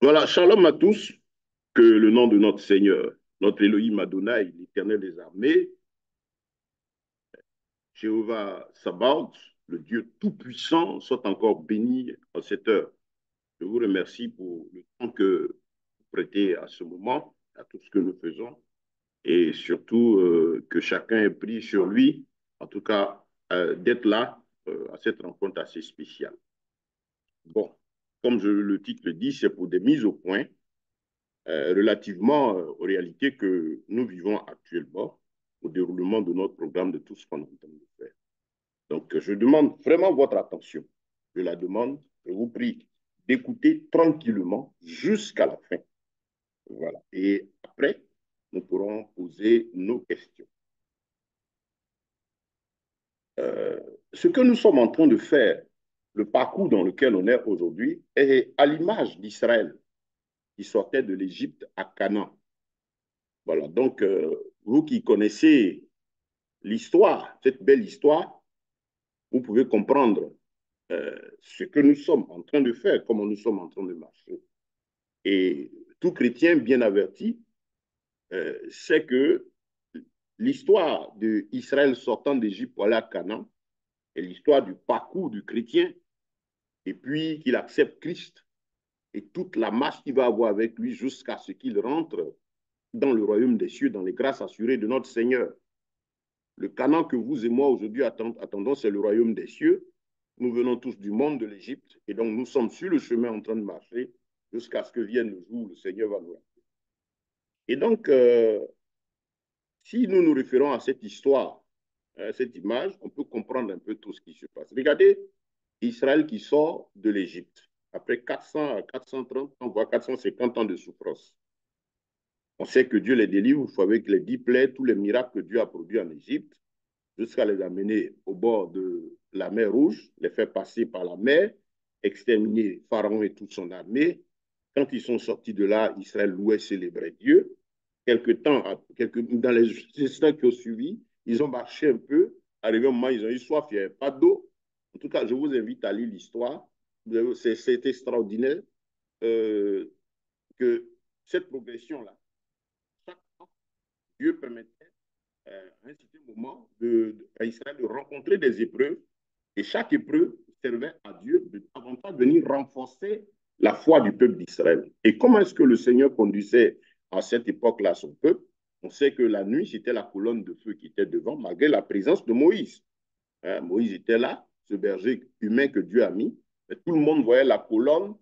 Voilà, shalom à tous, que le nom de notre Seigneur, notre Elohim Adonai, l'Éternel des armées, Jéhovah Sabaoth, le Dieu Tout-Puissant, soit encore béni en cette heure. Je vous remercie pour le temps que vous prêtez à ce moment, à tout ce que nous faisons, et surtout que chacun ait pris sur lui, en tout cas, d'être là à cette rencontre assez spéciale. Bon, comme le titre le dit, c'est pour des mises au point relativement aux réalités que nous vivons actuellement, au déroulement de notre programme, de tout ce qu'on est en train de faire. Donc, je demande vraiment votre attention. Je la demande, je vous prie d'écouter tranquillement jusqu'à la fin. Voilà. Et après, nous pourrons poser nos questions. Euh, Ce que nous sommes en train de faire, le parcours dans lequel on est aujourd'hui, est à l'image d'Israël qui sortait de l'Égypte à Canaan. Voilà. Donc, vous qui connaissez l'histoire, cette belle histoire, vous pouvez comprendre ce que nous sommes en train de faire, comment nous sommes en train de marcher. Et tout chrétien bien averti sait que l'histoire d'Israël sortant d'Égypte pour aller à Canaan est l'histoire du parcours du chrétien et puis qu'il accepte Christ et toute la marche qu'il va avoir avec lui jusqu'à ce qu'il rentre dans le royaume des cieux, dans les grâces assurées de notre Seigneur. Le Canaan que vous et moi aujourd'hui attendons, c'est le royaume des cieux. Nous venons tous du monde de l'Égypte et donc nous sommes sur le chemin en train de marcher jusqu'à ce que vienne le jour où le Seigneur va nous rappeler. Et donc, si nous nous référons à cette histoire, à cette image, on peut comprendre un peu tout ce qui se passe. Regardez Israël qui sort de l'Égypte après 400 à 430 ans, voire 450 ans de souffrance. On sait que Dieu les délivre avec les 10 plaies, tous les miracles que Dieu a produits en Égypte, jusqu'à les amener au bord de la mer Rouge, les faire passer par la mer, exterminer Pharaon et toute son armée. Quand ils sont sortis de là, Israël louait, célébrait Dieu. Dans les instants qui ont suivi, ils ont marché un peu. Arrivé un moment, ils ont eu soif, il n'y avait pas d'eau. En tout cas, je vous invite à lire l'histoire. C'est extraordinaire euh, que cette progression-là, chaque fois, Dieu permettait à un certain moment à Israël de rencontrer des épreuves et chaque épreuve servait à Dieu de davantage venir renforcer la foi du peuple d'Israël. Et comment est-ce que le Seigneur conduisait à cette époque-là son peuple? On sait que la nuit, c'était la colonne de feu qui était devant, malgré la présence de Moïse. Moïse était là, ce berger humain que Dieu a mis, mais tout le monde voyait la colonne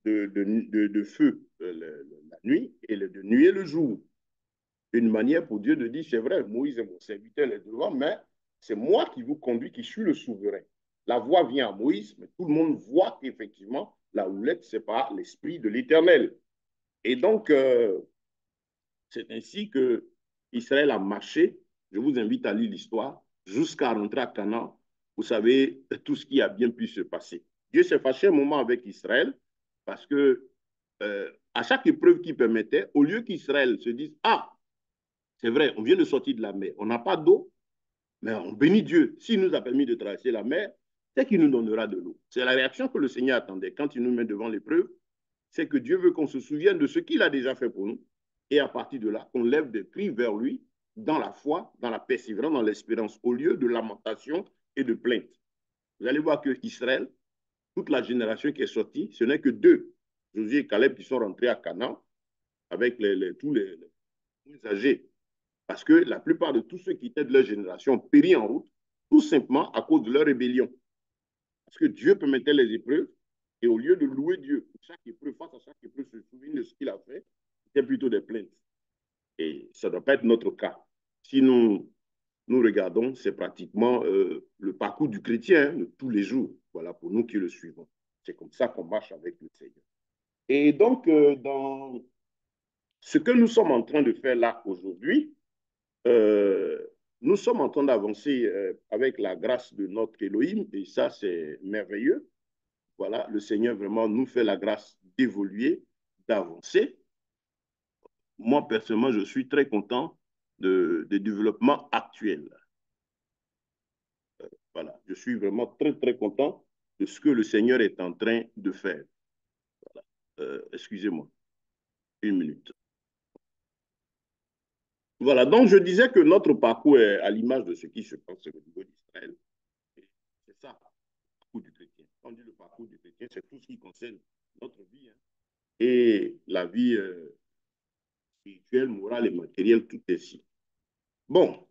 de feu la nuit et de nuit et le jour. Une manière pour Dieu de dire, c'est vrai, Moïse est mon serviteur, il est devant, mais c'est moi qui vous conduis, qui suis le souverain. La voix vient à Moïse, mais tout le monde voit qu'effectivement, la houlette, c'est pas l'esprit de l'Éternel. Et donc, c'est ainsi que Israël a marché. Je vous invite à lire l'histoire jusqu'à rentrer à Canaan. Vous savez tout ce qui a bien pu se passer. Dieu s'est fâché un moment avec Israël parce que à chaque épreuve qui permettait, au lieu qu'Israël se dise, ah, c'est vrai, on vient de sortir de la mer. On n'a pas d'eau, mais on bénit Dieu. S'il nous a permis de traverser la mer, c'est qu'il nous donnera de l'eau. C'est la réaction que le Seigneur attendait. Quand il nous met devant l'épreuve, c'est que Dieu veut qu'on se souvienne de ce qu'il a déjà fait pour nous. Et à partir de là, qu'on lève des cris vers lui dans la foi, dans la persévérance, dans l'espérance, au lieu de lamentation et de plainte. Vous allez voir que Israël, toute la génération qui est sortie, ce n'est que deux, Josué et Caleb, qui sont rentrés à Canaan avec tous les âgés. Parce que la plupart de tous ceux qui étaient de leur génération périt en route, tout simplement à cause de leur rébellion. Parce que Dieu permettait les épreuves, et au lieu de louer Dieu pour chaque épreuve, face à chaque épreuve, se souvenir de ce qu'il a fait, c'était plutôt des plaintes. Et ça ne doit pas être notre cas. Si nous regardons, c'est pratiquement le parcours du chrétien de tous les jours. Voilà, pour nous qui le suivons. C'est comme ça qu'on marche avec le Seigneur. Et donc, dans ce que nous sommes en train de faire là aujourd'hui, Euh, nous sommes en train d'avancer avec la grâce de notre Elohim et ça, c'est merveilleux. Voilà, le Seigneur vraiment nous fait la grâce d'évoluer, d'avancer. Moi, personnellement, je suis très content des développements actuels. Voilà, je suis vraiment très, très content de ce que le Seigneur est en train de faire. Excusez-moi, une minute. Voilà, donc je disais que notre parcours est à l'image de ce qui se passe au niveau d'Israël. C'est ça, le parcours du chrétien. Quand on dit le parcours du chrétien, c'est tout ce qui concerne notre vie, hein, et la vie spirituelle, morale et matérielle, tout est ici. Bon,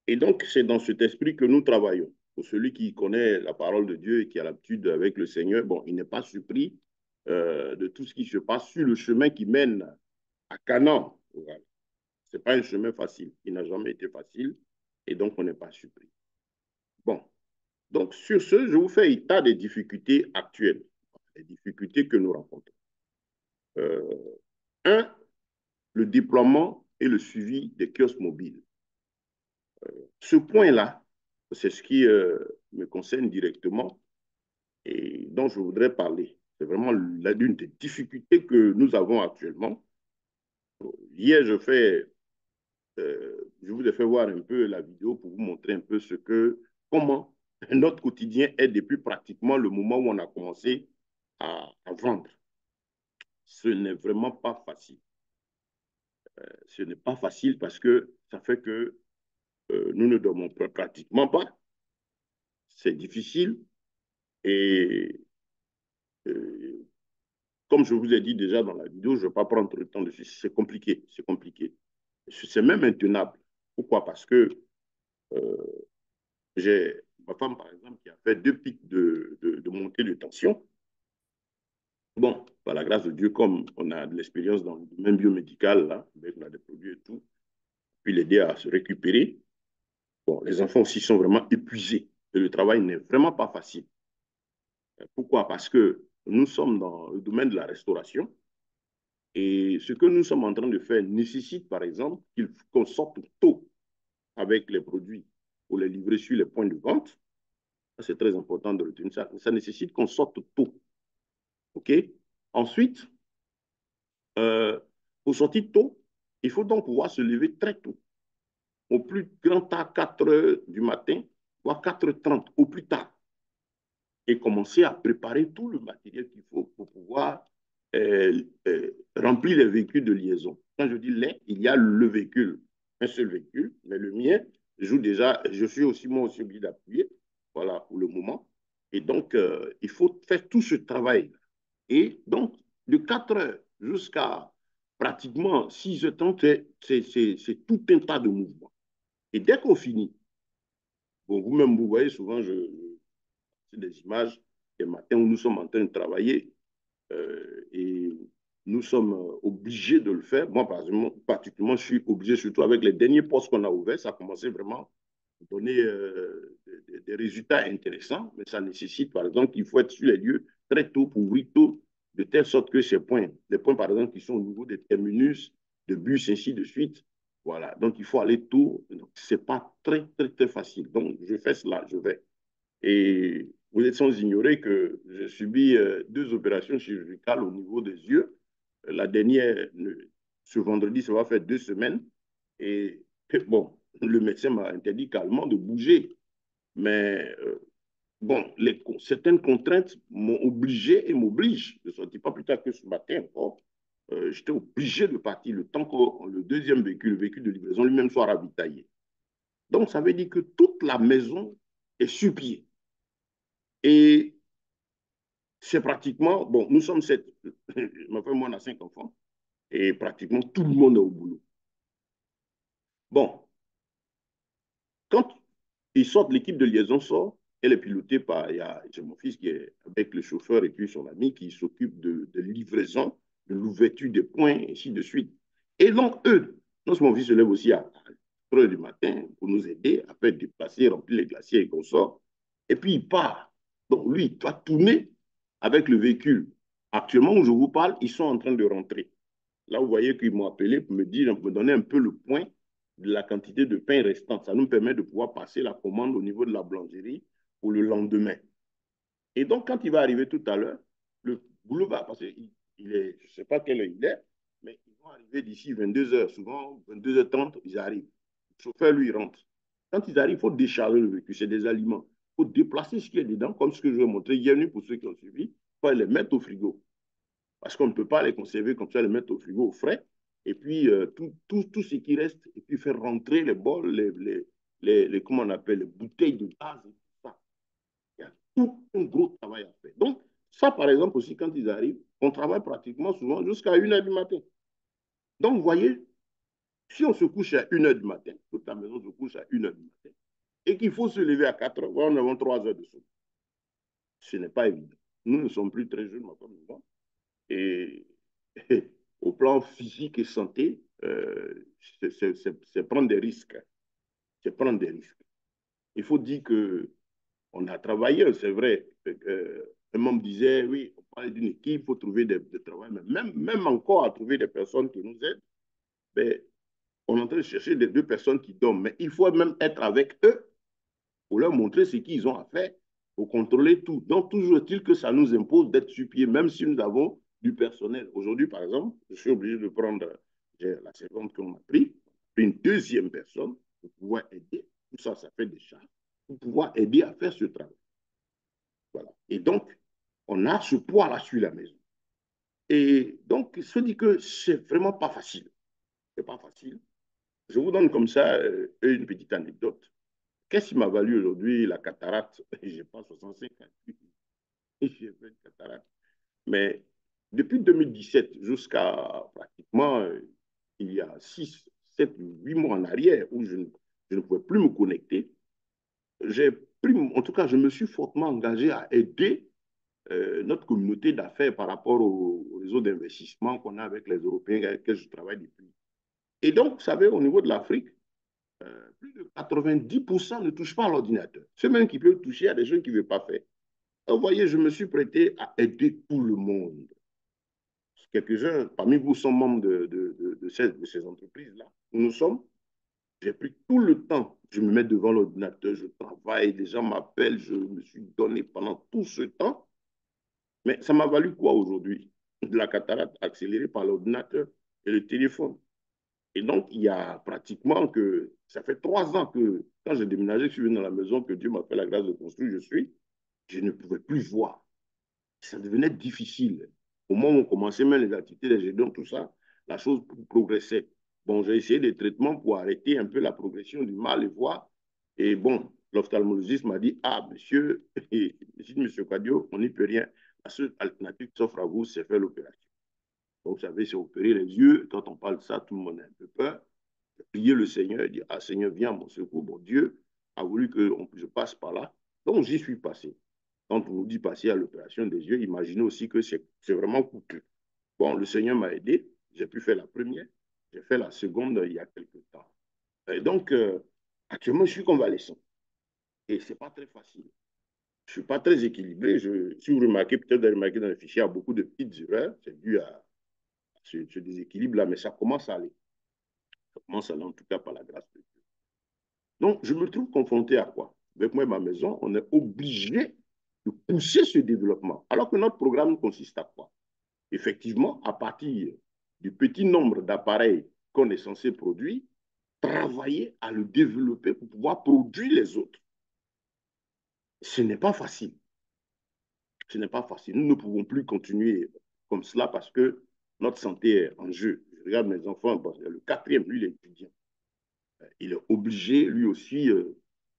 et donc c'est dans cet esprit que nous travaillons. Pour celui qui connaît la parole de Dieu et qui a l'habitude avec le Seigneur, bon, il n'est pas surpris de tout ce qui se passe sur le chemin qui mène à Canaan. Voilà. Ce n'est pas un chemin facile. Il n'a jamais été facile et donc on n'est pas surpris. Bon, donc sur ce, je vous fais état des difficultés actuelles, les difficultés que nous rencontrons. Euh, un, le déploiement et le suivi des kiosques mobiles. Ce point-là, c'est ce qui me concerne directement et dont je voudrais parler. C'est vraiment l'une des difficultés que nous avons actuellement. Hier, je vous ai fait voir un peu la vidéo pour vous montrer un peu comment notre quotidien est depuis pratiquement le moment où on a commencé à vendre. Ce n'est vraiment pas facile. Ce n'est pas facile parce que ça fait que nous ne dormons pratiquement pas. C'est difficile et euh, comme je vous ai dit déjà dans la vidéo, je ne vais pas prendre le temps dessus. C'est compliqué, c'est compliqué. C'est même intenable. Pourquoi? Parce que euh, j'ai ma femme, par exemple, qui a fait 2 pics de montée de tension. Bon, par la grâce de Dieu, comme on a de l'expérience dans le domaine biomédical, là, avec on a des produits et tout, puis l'aider à se récupérer. Bon, les enfants aussi sont vraiment épuisés. Et le travail n'est vraiment pas facile. Pourquoi? Parce que nous sommes dans le domaine de la restauration et ce que nous sommes en train de faire nécessite, par exemple, qu'on sorte tôt avec les produits pour les livrer sur les points de vente. C'est très important de retenir ça. Ça nécessite qu'on sorte tôt. OK? Ensuite, euh, pour sortir tôt, il faut donc pouvoir se lever très tôt. Au plus grand tard, 4 heures du matin, voire 4h30 au plus tard. Et commencer à préparer tout le matériel qu'il faut pour pouvoir remplir les véhicules de liaison. Quand je dis les, il y a le véhicule, un seul véhicule, mais le mien, je suis aussi moi aussi obligé d'appuyer, voilà, pour le moment. Et donc, il faut faire tout ce travail. Et donc, de 4 heures jusqu'à pratiquement 6h30, c'est tout un tas de mouvements. Et dès qu'on finit, bon, vous-même, vous voyez souvent, c'est des images des matins où nous sommes en train de travailler et nous sommes obligés de le faire. Moi, particulièrement, je suis obligé, surtout avec les derniers postes qu'on a ouverts, ça a commencé vraiment à donner des résultats intéressants, mais ça nécessite, par exemple, qu'il faut être sur les lieux très tôt pour ouvrir tôt, de telle sorte que ces points, les points, par exemple, qui sont au niveau des terminus, de bus, ainsi de suite, voilà. Donc, il faut aller tôt. Ce n'est pas très, très, très facile. Donc, je fais cela, je vais. Et vous êtes sans ignorer que j'ai subi 2 opérations chirurgicales au niveau des yeux. La dernière, ce vendredi, ça va faire 2 semaines. Et bon, le médecin m'a interdit calmement de bouger. Mais bon, certaines contraintes m'ont obligé et m'obligent. Je ne sortis pas plus tard que ce matin encore. J'étais obligé de partir le temps que le deuxième véhicule, le véhicule de livraison lui-même soit ravitaillé. Donc, ça veut dire que toute la maison est sur pied. Et c'est pratiquement, bon, nous sommes 7. Ma femme, moi, on a 5 enfants. Et pratiquement tout le monde est au boulot. Bon, quand ils sortent, l'équipe de liaison sort, elle est pilotée par, j'ai mon fils qui est avec le chauffeur et puis son ami qui s'occupe de livraison, de l'ouverture des points, et ainsi de suite. Et donc, eux, donc mon fils se lève aussi à 3 heures du matin pour nous aider à faire déplacer, remplir les glaciers et qu'on sort. Et puis, il part. Donc, lui, il doit tourner avec le véhicule. Actuellement, où je vous parle, ils sont en train de rentrer. Là, vous voyez qu'ils m'ont appelé pour me dire, me donner un peu le point de la quantité de pain restante. Ça nous permet de pouvoir passer la commande au niveau de la boulangerie pour le lendemain. Et donc, quand il va arriver tout à l'heure, le boulot va passer. Il est, je ne sais pas quelle heure il est, mais ils vont arriver d'ici 22 heures. Souvent, 22h30, ils arrivent. Le chauffeur, lui, il rentre. Quand ils arrivent, il faut décharger le véhicule. C'est des aliments. Il faut déplacer ce qui est dedans, comme ce que je vais montrer hier nuit pour ceux qui ont suivi. Il faut les mettre au frigo. Parce qu'on ne peut pas les conserver comme ça, les mettre au frigo au frais. Et puis, tout ce qui reste, et puis faire rentrer les bols, comment on appelle, les bouteilles de gaz et tout ça. Il y a tout un gros travail à faire. Donc, ça, par exemple, aussi, quand ils arrivent, on travaille pratiquement souvent jusqu'à 1 h du matin. Donc, vous voyez, si on se couche à 1 h du matin, toute la maison se couche à 1 h du matin, et qu'il faut se lever à 4 h, on a 3 heures de sommeil. Ce n'est pas évident. Nous ne sommes plus très jeunes, ma femme et moi. Et au plan physique et santé, c'est prendre des risques. C'est prendre des risques. Il faut dire que on a travaillé, c'est vrai. Un membre disait, oui, on parle d'une équipe, il faut trouver des travail. Mais même encore à trouver des personnes qui nous aident, ben, on est en train de chercher des 2 personnes qui dorment. Mais il faut même être avec eux pour leur montrer ce qu'ils ont à faire, pour contrôler tout. Donc, toujours est-il que ça nous impose d'être sur pied, même si nous avons du personnel. Aujourd'hui, par exemple, je suis obligé de prendre la seconde qu'on a pris, une deuxième personne pour pouvoir aider. Tout ça, ça fait des charges, pour pouvoir aider à faire ce travail. Voilà. Et donc, on a ce poids-là sur la maison. Et donc, se dit que c'est vraiment pas facile. C'est pas facile. Je vous donne comme ça une petite anecdote. Qu'est-ce qui m'a valu aujourd'hui la cataracte? Je n'ai pas 65 ans. J'ai fait une cataracte. Mais depuis 2017 jusqu'à pratiquement il y a 6, 7, 8 mois en arrière où je ne pouvais plus me connecter, j'ai pris, en tout cas, je me suis fortement engagé à aider notre communauté d'affaires par rapport au réseau d'investissement qu'on a avec les Européens avec lesquels je travaille depuis. Et donc, vous savez, au niveau de l'Afrique, plus de 90% ne touchent pas à l'ordinateur. Ceux même qui peuvent toucher à des gens qui ne veulent pas faire. Vous voyez, je me suis prêté à aider tout le monde. Quelques-uns parmi vous sont membres de ces entreprises-là. Nous sommes. J'ai pris tout le temps. Je me mets devant l'ordinateur, je travaille, les gens m'appellent, je me suis donné pendant tout ce temps. Mais ça m'a valu quoi aujourd'hui? De la cataracte accélérée par l'ordinateur et le téléphone. Et donc, il y a pratiquement que, ça fait 3 ans que, quand j'ai déménagé, je suis venu dans la maison que Dieu m'a fait la grâce de construire, je ne pouvais plus voir. Ça devenait difficile. Au moment où on commençait même les activités des gédons, tout ça, la chose progressait. Bon, j'ai essayé des traitements pour arrêter un peu la progression du mal et voir. Et bon, l'ophtalmologiste m'a dit, ah, monsieur, monsieur Cadio, on n'y peut rien. La seule alternative qui s'offre à vous, c'est faire l'opération. Donc, vous savez, c'est opérer les yeux. Quand on parle de ça, tout le monde a un peu peur. Prier le Seigneur, dire, ah Seigneur, viens à mon secours. Bon, Dieu a voulu que je passe par là. Donc, j'y suis passé. Quand on nous dit passer à l'opération des yeux, imaginez aussi que c'est vraiment coûteux. Bon, le Seigneur m'a aidé. J'ai pu faire la première. J'ai fait la seconde il y a quelques temps. Et donc, actuellement, je suis convalescent. Et ce n'est pas très facile. Je ne suis pas très équilibré. Si vous remarquez, peut-être vous avez remarqué dans le fichier, il y a beaucoup de petites erreurs. C'est dû à ce déséquilibre-là, mais ça commence à aller. Ça commence à aller, en tout cas, par la grâce de Dieu. Donc, je me trouve confronté à quoi? Avec moi et ma maison, on est obligé de pousser ce développement. Alors que notre programme consiste à quoi? Effectivement, à partir du petit nombre d'appareils qu'on est censé produire, travailler à le développer pour pouvoir produire les autres. Ce n'est pas facile. Ce n'est pas facile. Nous ne pouvons plus continuer comme cela parce que notre santé est en jeu. Je regarde mes enfants, bon, le quatrième, lui, il est étudiant. Il est obligé, lui aussi, de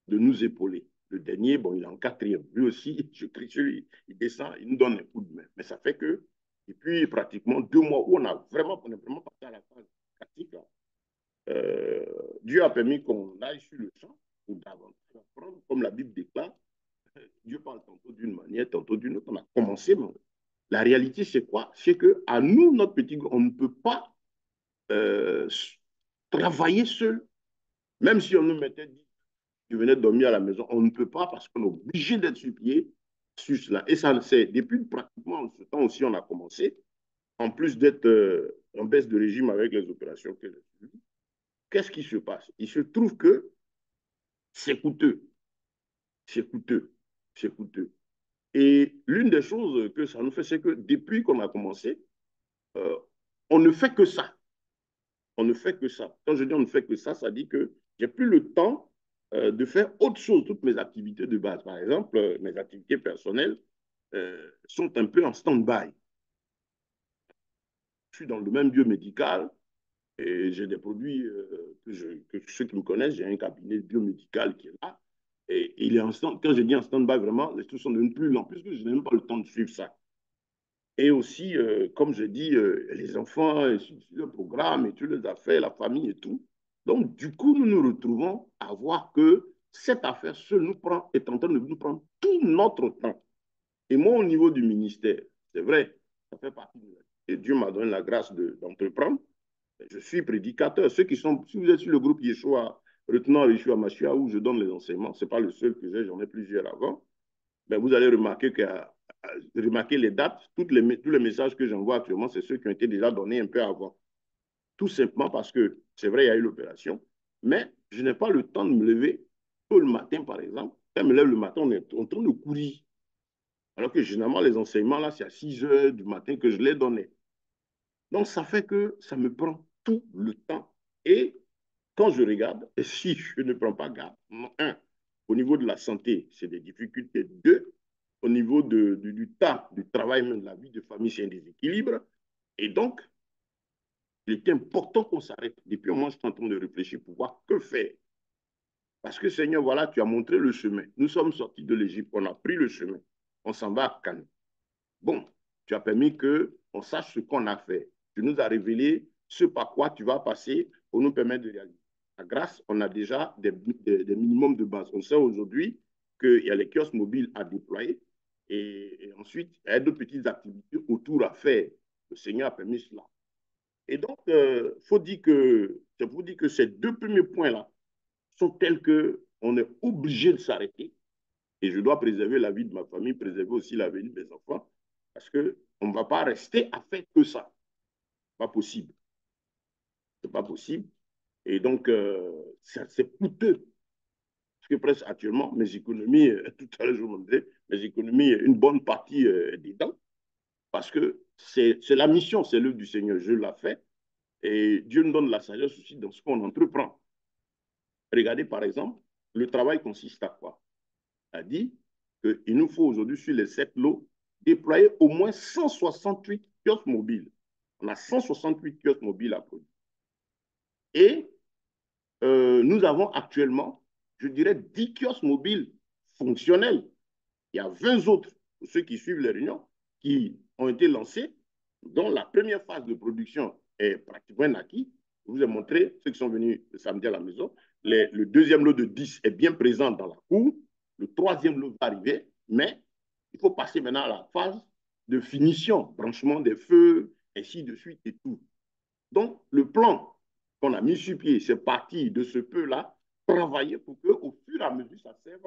nous épauler. Le dernier, bon, il est en quatrième. Lui aussi, je crie sur lui, il descend, il nous donne un coup de main. Mais ça fait que, et puis pratiquement 2 mois où on est vraiment passé à la phase pratique, là, euh, Dieu a permis qu'on aille sur le champ pour davantage apprendre, comme la Bible déclare. Dieu parle tantôt d'une manière, tantôt d'une autre. On a commencé, mais la réalité, c'est quoi? C'est que à nous, notre petit groupe, on ne peut pas euh, travailler seul. Même si on nous mettait 10 qui venaient dormir à la maison, on ne peut pas parce qu'on est obligé d'être sur pied sur cela. Et ça, c'est depuis pratiquement ce temps aussi, on a commencé, en plus d'être en baisse de régime avec les opérations que j'ai suivies. Qu'est-ce qui se passe? Il se trouve que c'est coûteux, c'est coûteux, c'est coûteux. Et l'une des choses que ça nous fait, c'est que depuis qu'on a commencé, euh, on ne fait que ça. On ne fait que ça. Quand je dis on ne fait que ça dit que j'ai plus le temps de faire autre chose, toutes mes activités de base. Par exemple, mes activités personnelles sont un peu en stand-by. suis dans le domaine biomédical et j'ai des produits que ceux qui me connaissent, j'ai un cabinet biomédical qui est là. Et il est en stand, quand je dis en stand-by, vraiment, les trucs sont devenus plus lents, puisque je n'ai même pas le temps de suivre ça. Et aussi, comme je dis, les enfants, le programme et toutes les affaires, la famille et tout. Donc, du coup, nous nous retrouvons à voir que cette affaire est en train de nous prendre tout notre temps. Et moi, au niveau du ministère, c'est vrai, ça fait partie de la... Et Dieu m'a donné la grâce d'entreprendre. Je suis prédicateur. Ceux qui sont, si vous êtes sur le groupe Yeshua, retenant Yeshua Machia, où je donne les enseignements, ce n'est pas le seul que j'ai, j'en ai plusieurs avant, mais vous allez remarquer remarquer les dates, tous les messages que j'envoie actuellement, c'est ceux qui ont été déjà donnés un peu avant. Tout simplement parce que, c'est vrai, il y a eu l'opération, mais je n'ai pas le temps de me lever tôt le matin, par exemple. Quand je me lève le matin, on est en train de courir. Alors que généralement, les enseignements, là, c'est à 6 heures du matin que je les donnais. Donc, ça fait que ça me prend tout le temps. Et quand je regarde, et si je ne prends pas garde, un, au niveau de la santé, c'est des difficultés. Deux, au niveau du temps, du travail, même de la vie de famille, c'est un déséquilibre. Et donc, il est important qu'on s'arrête. Depuis un moment, je suis en train de réfléchir pour voir que faire. Parce que Seigneur, voilà, tu as montré le chemin. Nous sommes sortis de l'Égypte, on a pris le chemin. On s'en va à Cannes. Bon, tu as permis qu'on sache ce qu'on a fait. Tu nous as révélé ce par quoi tu vas passer pour nous permettre de réaliser. À grâce, on a déjà des minimums de base. On sait aujourd'hui qu'il y a les kiosques mobiles à déployer et ensuite, il y a d'autres petites activités autour à faire. Le Seigneur a permis cela. Et donc, je vous dis que ces deux premiers points-là sont tels qu'on est obligé de s'arrêter et je dois préserver la vie de ma famille, préserver aussi la vie de mes enfants, parce qu'on ne va pas rester à faire que ça. Pas possible. C'est pas possible. Et donc, c'est coûteux. Parce que presque actuellement, mes économies, tout à l'heure, je vous disais, mes économies, une bonne partie dedans, parce que c'est la mission, c'est l'œuvre du Seigneur. Je l'ai fait. Et Dieu nous donne la sagesse aussi dans ce qu'on entreprend. Regardez, par exemple, le travail consiste à quoi? A dit qu'il nous faut aujourd'hui, sur les 7 lots, déployer au moins 168 kiosques mobiles. On a 168 kiosques mobiles à produire. Et nous avons actuellement, je dirais, 10 kiosques mobiles fonctionnels. Il y a 20 autres, pour ceux qui suivent les réunions, qui ont été lancés, dont la première phase de production est pratiquement acquis. Je vous ai montré, ceux qui sont venus le samedi à la maison, le deuxième lot de 10 est bien présent dans la cour. Le troisième lot va arriver, mais il faut passer maintenant à la phase de finition, branchement des feux, ainsi de suite et tout. Donc, le plan qu'on a mis sur pied, c'est parti de ce peu-là, travailler pour qu'au fur et à mesure, ça serve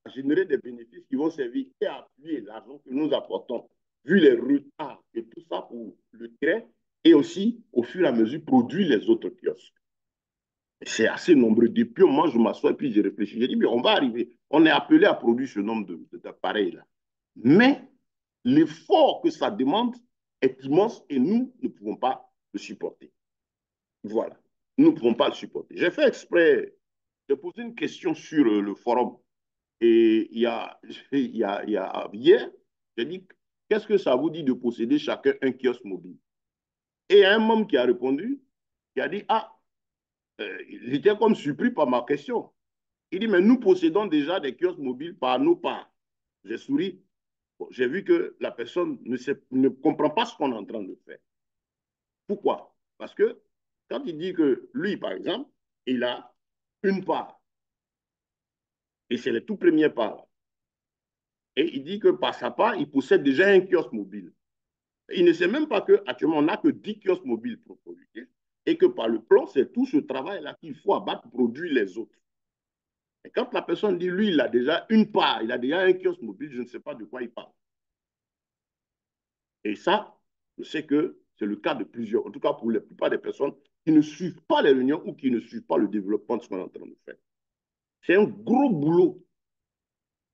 à générer des bénéfices qui vont servir et à appuyer l'argent que nous apportons, vu les retards et tout ça pour le trait, et aussi, au fur et à mesure, produire les autres kiosques. C'est assez nombreux. Depuis un moment, je m'assois et puis je réfléchis. J'ai dit, mais on va arriver. On est appelé à produire ce nombre d'appareils-là. Mais l'effort que ça demande est immense et nous ne pouvons pas le supporter. Voilà. Nous ne pouvons pas le supporter. J'ai fait exprès de poser une question sur le forum. Et hier, j'ai dit, qu'est-ce que ça vous dit de posséder chacun un kiosque mobile? Et il y a un membre qui a répondu, qui a dit, ah, il était comme surpris par ma question. Il dit, mais nous possédons déjà des kiosques mobiles par nos parts. J'ai souri. Bon, j'ai vu que la personne ne comprend pas ce qu'on est en train de faire. Pourquoi? Parce que quand il dit que lui, par exemple, il a une part, et c'est les tout premiers parts, et il dit que par sa part, il possède déjà un kiosque mobile. Il ne sait même pas qu'actuellement, on n'a que 10 kiosques mobiles propriétés, et que par le plan, c'est tout ce travail-là qu'il faut abattre pour produire les autres. Et quand la personne dit, lui, il a déjà une part, il a déjà un kiosque mobile, je ne sais pas de quoi il parle. Et ça, je sais que c'est le cas de plusieurs, en tout cas pour la plupart des personnes qui ne suivent pas les réunions ou qui ne suivent pas le développement de ce qu'on est en train de faire. C'est un gros boulot.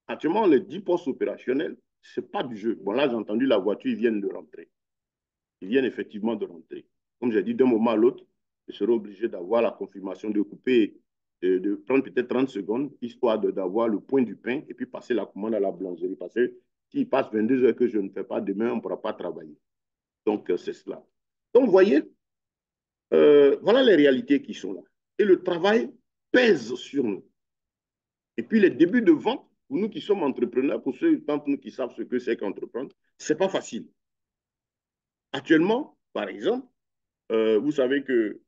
Actuellement, les 10 postes opérationnels, ce n'est pas du jeu. Bon, là, j'ai entendu la voiture, ils viennent de rentrer. Ils viennent effectivement de rentrer. Comme j'ai dit, d'un moment à l'autre, je serai obligé d'avoir la confirmation de couper, de prendre peut-être 30 secondes, histoire d'avoir le point du pain et puis passer la commande à la boulangerie. Parce que s'il passe 22 heures que je ne fais pas, demain, on ne pourra pas travailler. Donc, c'est cela. Donc, vous voyez, voilà les réalités qui sont là. Et le travail pèse sur nous. Et puis, les débuts de vente, pour nous qui sommes entrepreneurs, pour ceux d'entre nous qui savent ce que c'est qu'entreprendre, ce n'est pas facile. Actuellement, par exemple, vous savez que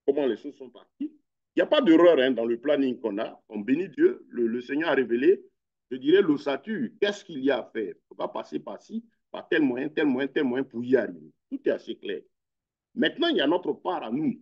comment les choses sont parties. Il n'y a pas d'erreur hein, dans le planning qu'on a. On bénit Dieu. Le Seigneur a révélé, je dirais, l'ossature. Qu'est-ce qu'il y a à faire? On va passer par-ci, par tel moyen, tel moyen, tel moyen pour y arriver. Tout est assez clair. Maintenant, il y a notre part à nous.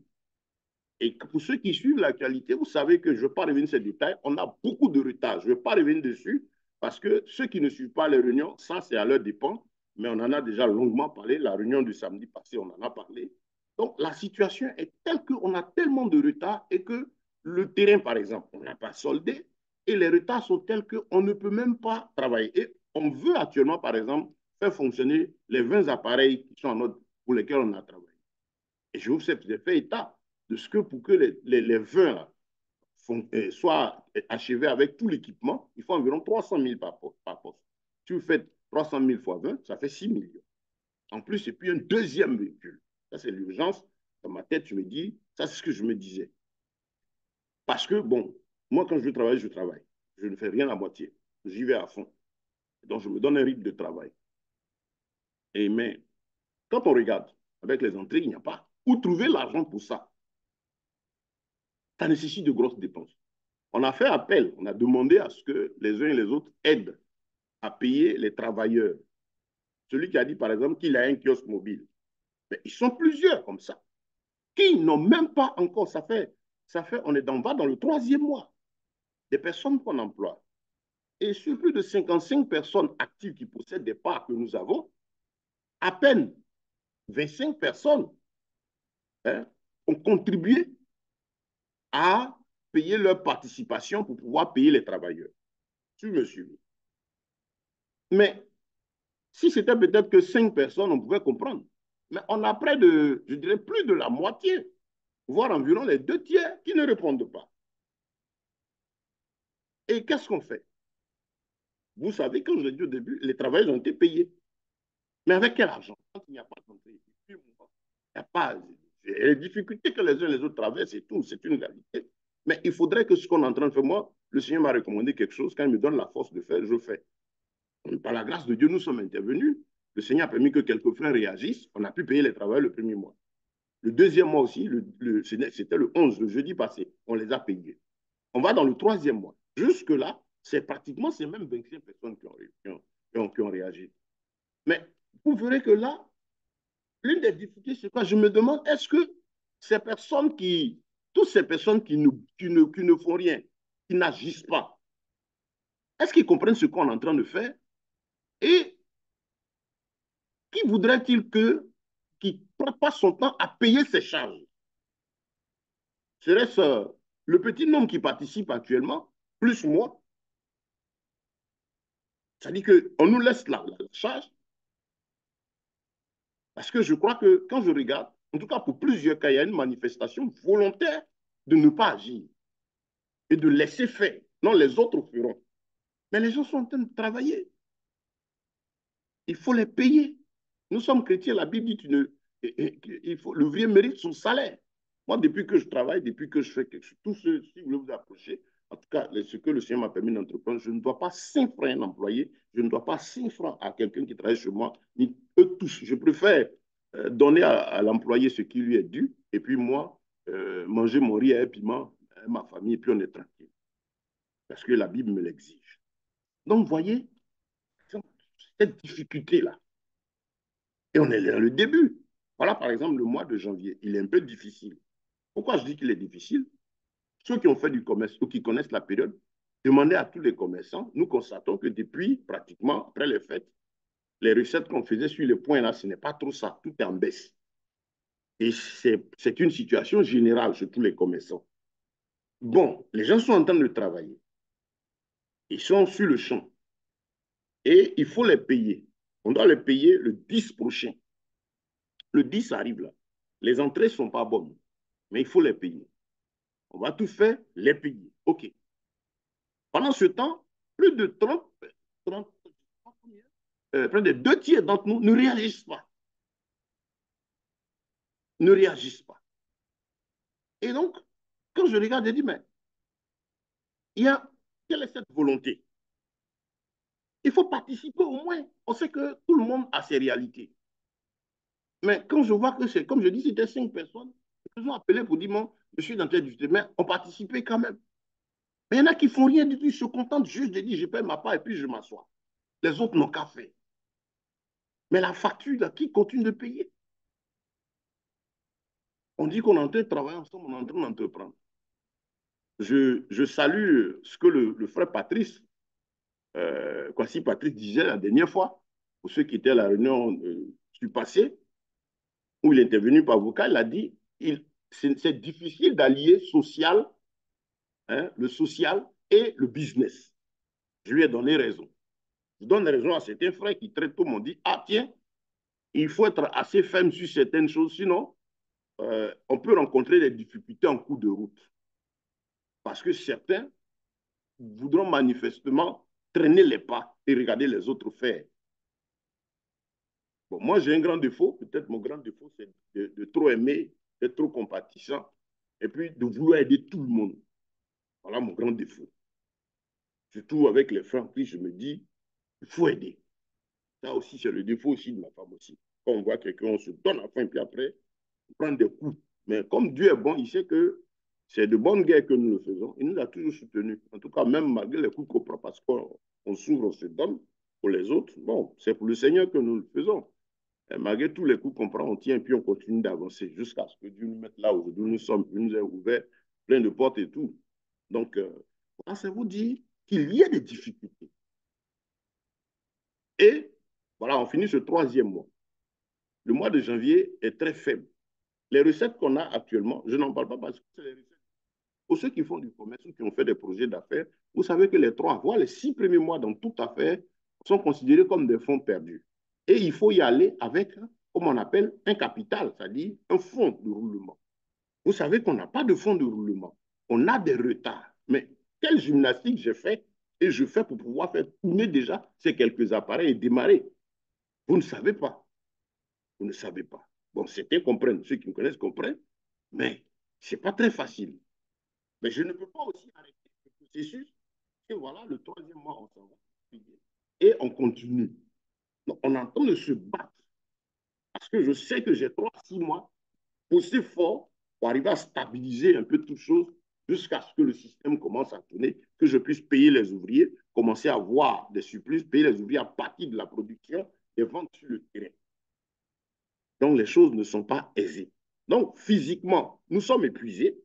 Et pour ceux qui suivent l'actualité, vous savez que je ne vais pas revenir sur ces détails. On a beaucoup de retard. Je ne vais pas revenir dessus parce que ceux qui ne suivent pas les réunions, ça, c'est à leur dépens. Mais on en a déjà longuement parlé. La réunion du samedi passé, on en a parlé. Donc, la situation est telle qu'on a tellement de retard et que le terrain, par exemple, on n'a pas soldé et les retards sont tels qu'on ne peut même pas travailler. Et on veut actuellement, par exemple, faire fonctionner les 20 appareils qui sont en ordre pour lesquels on a travaillé. Et je vous sais, j'ai fait état de ce que pour que les 20 là, soient achevés avec tout l'équipement, il faut environ 300 000 par poste. Si vous faites 300 000 fois 20, ça fait 6 millions. En plus, et puis un deuxième véhicule. Ça, c'est l'urgence. Dans ma tête, je me dis, ça, c'est ce que je me disais. Parce que, bon, moi, quand je travaille, je travaille. Je ne fais rien à moitié. J'y vais à fond. Donc, je me donne un rythme de travail. Et mais, quand on regarde avec les entrées, il n'y a pas. Où trouver l'argent pour ça? Ça nécessite de grosses dépenses. On a fait appel, on a demandé à ce que les uns et les autres aident à payer les travailleurs. Celui qui a dit, par exemple, qu'il a un kiosque mobile. Mais ils sont plusieurs comme ça, qui n'ont même pas encore, on est va dans le troisième mois, des personnes qu'on emploie. Et sur plus de 55 personnes actives qui possèdent des parts que nous avons, à peine 25 personnes hein, ont contribué à payer leur participation pour pouvoir payer les travailleurs. Tu me suis. Mais si c'était peut-être que 5 personnes, on pouvait comprendre. Mais on a près de, je dirais, plus de la moitié, voire environ les 2 tiers qui ne répondent pas. Et qu'est-ce qu'on fait? Vous savez, comme je l'ai dit au début, les travailleurs ont été payés. Mais avec quel argent? Quand il n'y a pas d'entrée, il n'y a pas les difficultés que les uns et les autres traversent, c'est tout, c'est une réalité. Mais il faudrait que ce qu'on est en train de faire, moi, le Seigneur m'a recommandé quelque chose, quand il me donne la force de faire, je fais. Par la grâce de Dieu, nous sommes intervenus. Le Seigneur a permis que quelques frères réagissent. On a pu payer les travailleurs le premier mois. Le deuxième mois aussi, c'était le 11, le jeudi passé. On les a payés. On va dans le troisième mois. Jusque-là, c'est pratiquement ces mêmes 25 personnes qui ont réagi. Mais vous verrez que là, l'une des difficultés, c'est quoi? Je me demande, est-ce que toutes ces personnes qui ne font rien, qui n'agissent pas, est-ce qu'ils comprennent ce qu'on est en train de faire? Et qui voudrait-il qui ne prend pas son temps à payer ses charges? Serait-ce le petit nombre qui participe actuellement, plus moi? Ça dit qu'on nous laisse la charge. Parce que je crois que quand je regarde, en tout cas pour plusieurs cas, il y a une manifestation volontaire de ne pas agir et de laisser faire. Non, les autres feront. Mais les gens sont en train de travailler. Il faut les payer. Nous sommes chrétiens, la Bible dit l'ouvrier mérite son salaire. Moi, depuis que je travaille, depuis que je fais quelque chose, tout ce, si vous voulez vous approcher, en tout cas, ce que le Seigneur m'a permis d'entreprendre, je ne dois pas 5 francs à un employé, je ne dois pas 5 francs à quelqu'un qui travaille chez moi, ni eux tous. Je préfère donner à l'employé ce qui lui est dû, et puis moi, manger mon riz à un piment, à ma famille, et puis on est tranquille. Parce que la Bible me l'exige. Donc, vous voyez, cette difficulté-là, et on est dans le début. Voilà, par exemple, le mois de janvier, il est un peu difficile. Pourquoi je dis qu'il est difficile? Ceux qui ont fait du commerce ou qui connaissent la période, demandez à tous les commerçants. Nous constatons que depuis, pratiquement, après les fêtes, les recettes qu'on faisait sur les points là, ce n'est pas trop ça. Tout est en baisse. Et c'est une situation générale chez tous les commerçants. Bon, les gens sont en train de travailler. Ils sont sur le champ. Et il faut les payer. On doit les payer le 10 prochain. Le 10 arrive là. Les entrées ne sont pas bonnes, mais il faut les payer. On va tout faire, les payer. OK. Pendant ce temps, plus de 30 près de 2 tiers d'entre nous ne réagissent pas. ne réagissent pas. Et donc, quand je regarde, je dis, mais il y a, quelle est cette volonté? Il faut participer au moins. On sait que tout le monde a ses réalités. Mais quand je vois que c'est, comme je dis, c'était 5 personnes, ils ont appelé pour dire, moi, je suis dans tel du mais on participait quand même. Mais il y en a qui font rien du tout, ils se contentent juste de dire, je paie ma part et puis je m'assois. Les autres n'ont qu'à faire. Mais la facture, là, qui continue de payer? On dit qu'on est en train de travailler ensemble, on est en train d'entreprendre. Je salue ce que le frère Patrice, Kwasi Patrice disait la dernière fois, pour ceux qui étaient à la réunion du passé, où il est intervenu par vocal, il a dit c'est difficile d'allier social, hein, le social et le business. Je lui ai donné raison. Je donne raison à certains frères qui traitent tout le monde, dit, ah tiens, il faut être assez ferme sur certaines choses, sinon on peut rencontrer des difficultés en cours de route. Parce que certains voudront manifestement traîner les pas et regarder les autres faire. Bon, moi, j'ai un grand défaut. Peut-être mon grand défaut, c'est de trop aimer, d'être trop compatissant et puis de vouloir aider tout le monde. Voilà mon grand défaut. Surtout avec les frères qui je me dis, il faut aider. Ça aussi, c'est le défaut aussi de ma femme aussi. Quand on voit quelqu'un, on se donne à faim, puis après, on prend des coups. Mais comme Dieu est bon, il sait que c'est de bonnes guerres que nous le faisons. Il nous a toujours soutenus. En tout cas, même malgré les coups qu'on prend, parce qu'on s'ouvre, on se donne pour les autres. Bon, c'est pour le Seigneur que nous le faisons. Et malgré tous les coups qu'on prend, on tient et puis on continue d'avancer jusqu'à ce que Dieu nous mette là où nous sommes. Il nous a ouvert plein de portes et tout. Donc, ça vous dit qu'il y a des difficultés. Et voilà, on finit ce troisième mois. Le mois de janvier est très faible. Les recettes qu'on a actuellement, je n'en parle pas parce que c'est les recettes. Pour ceux qui font du commerce ou qui ont fait des projets d'affaires, vous savez que les 3, voire les 6 premiers mois dans toute affaire sont considérés comme des fonds perdus. Et il faut y aller avec, comme on appelle, un capital, c'est-à-dire un fonds de roulement. Vous savez qu'on n'a pas de fonds de roulement. On a des retards. Mais quelle gymnastique j'ai fait et je fais pour pouvoir faire tourner déjà ces quelques appareils et démarrer? Vous ne savez pas. Vous ne savez pas. Bon, certains comprennent, ceux qui me connaissent comprennent, mais ce n'est pas très facile. Mais je ne peux pas aussi arrêter le processus, et voilà, le troisième mois, on s'en va. Et on continue. Donc, on est en train de se battre. Parce que je sais que j'ai 3 à 6 mois aussi fort pour arriver à stabiliser un peu toutes choses jusqu'à ce que le système commence à tourner, que je puisse payer les ouvriers, commencer à avoir des surplus, payer les ouvriers à partir de la production et vendre sur le terrain. Donc, les choses ne sont pas aisées. Donc, physiquement, nous sommes épuisés.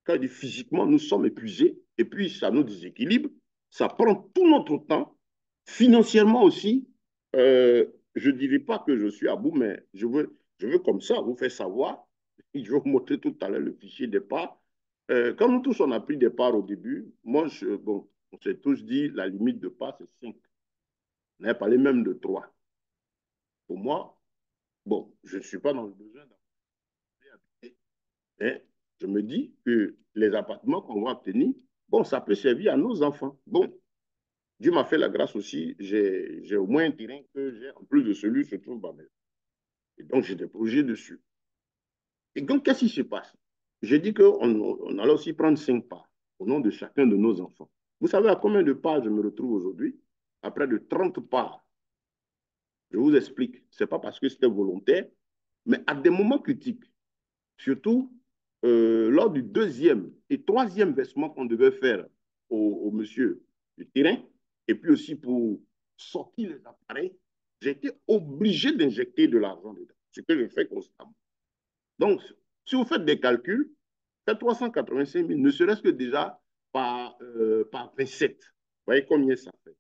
Quand je dis physiquement, nous sommes épuisés. Et puis, ça nous déséquilibre. Ça prend tout notre temps. Financièrement aussi, je ne dirais pas que je suis à bout, mais je veux comme ça vous faire savoir. Je vais vous montrer tout à l'heure le fichier des parts. Quand nous tous, on a pris des parts au début, moi, bon, on s'est tous dit la limite de parts, c'est 5. On avait parlé même de 3. Pour moi, bon, je ne suis pas dans le besoin d'habiter. Mais je me dis que les appartements qu'on va obtenir, bon, ça peut servir à nos enfants. Bon, Dieu m'a fait la grâce aussi, j'ai au moins un terrain que j'ai, en plus de celui qui se trouve dans mes. Et donc, j'ai des projets dessus. Et donc, qu'est-ce qui se passe? J'ai dit qu'on allait aussi prendre 5 parts au nom de chacun de nos enfants. Vous savez à combien de parts je me retrouve aujourd'hui? À près de 30 parts. Je vous explique. Ce n'est pas parce que c'était volontaire, mais à des moments critiques, surtout lors du deuxième et troisième versement qu'on devait faire au monsieur du terrain, et puis aussi pour sortir les appareils, j'ai été obligé d'injecter de l'argent dedans, ce que je fais constamment. Donc, si vous faites des calculs, faites 385 000, ne serait-ce que déjà par 27. Vous voyez combien ça fait?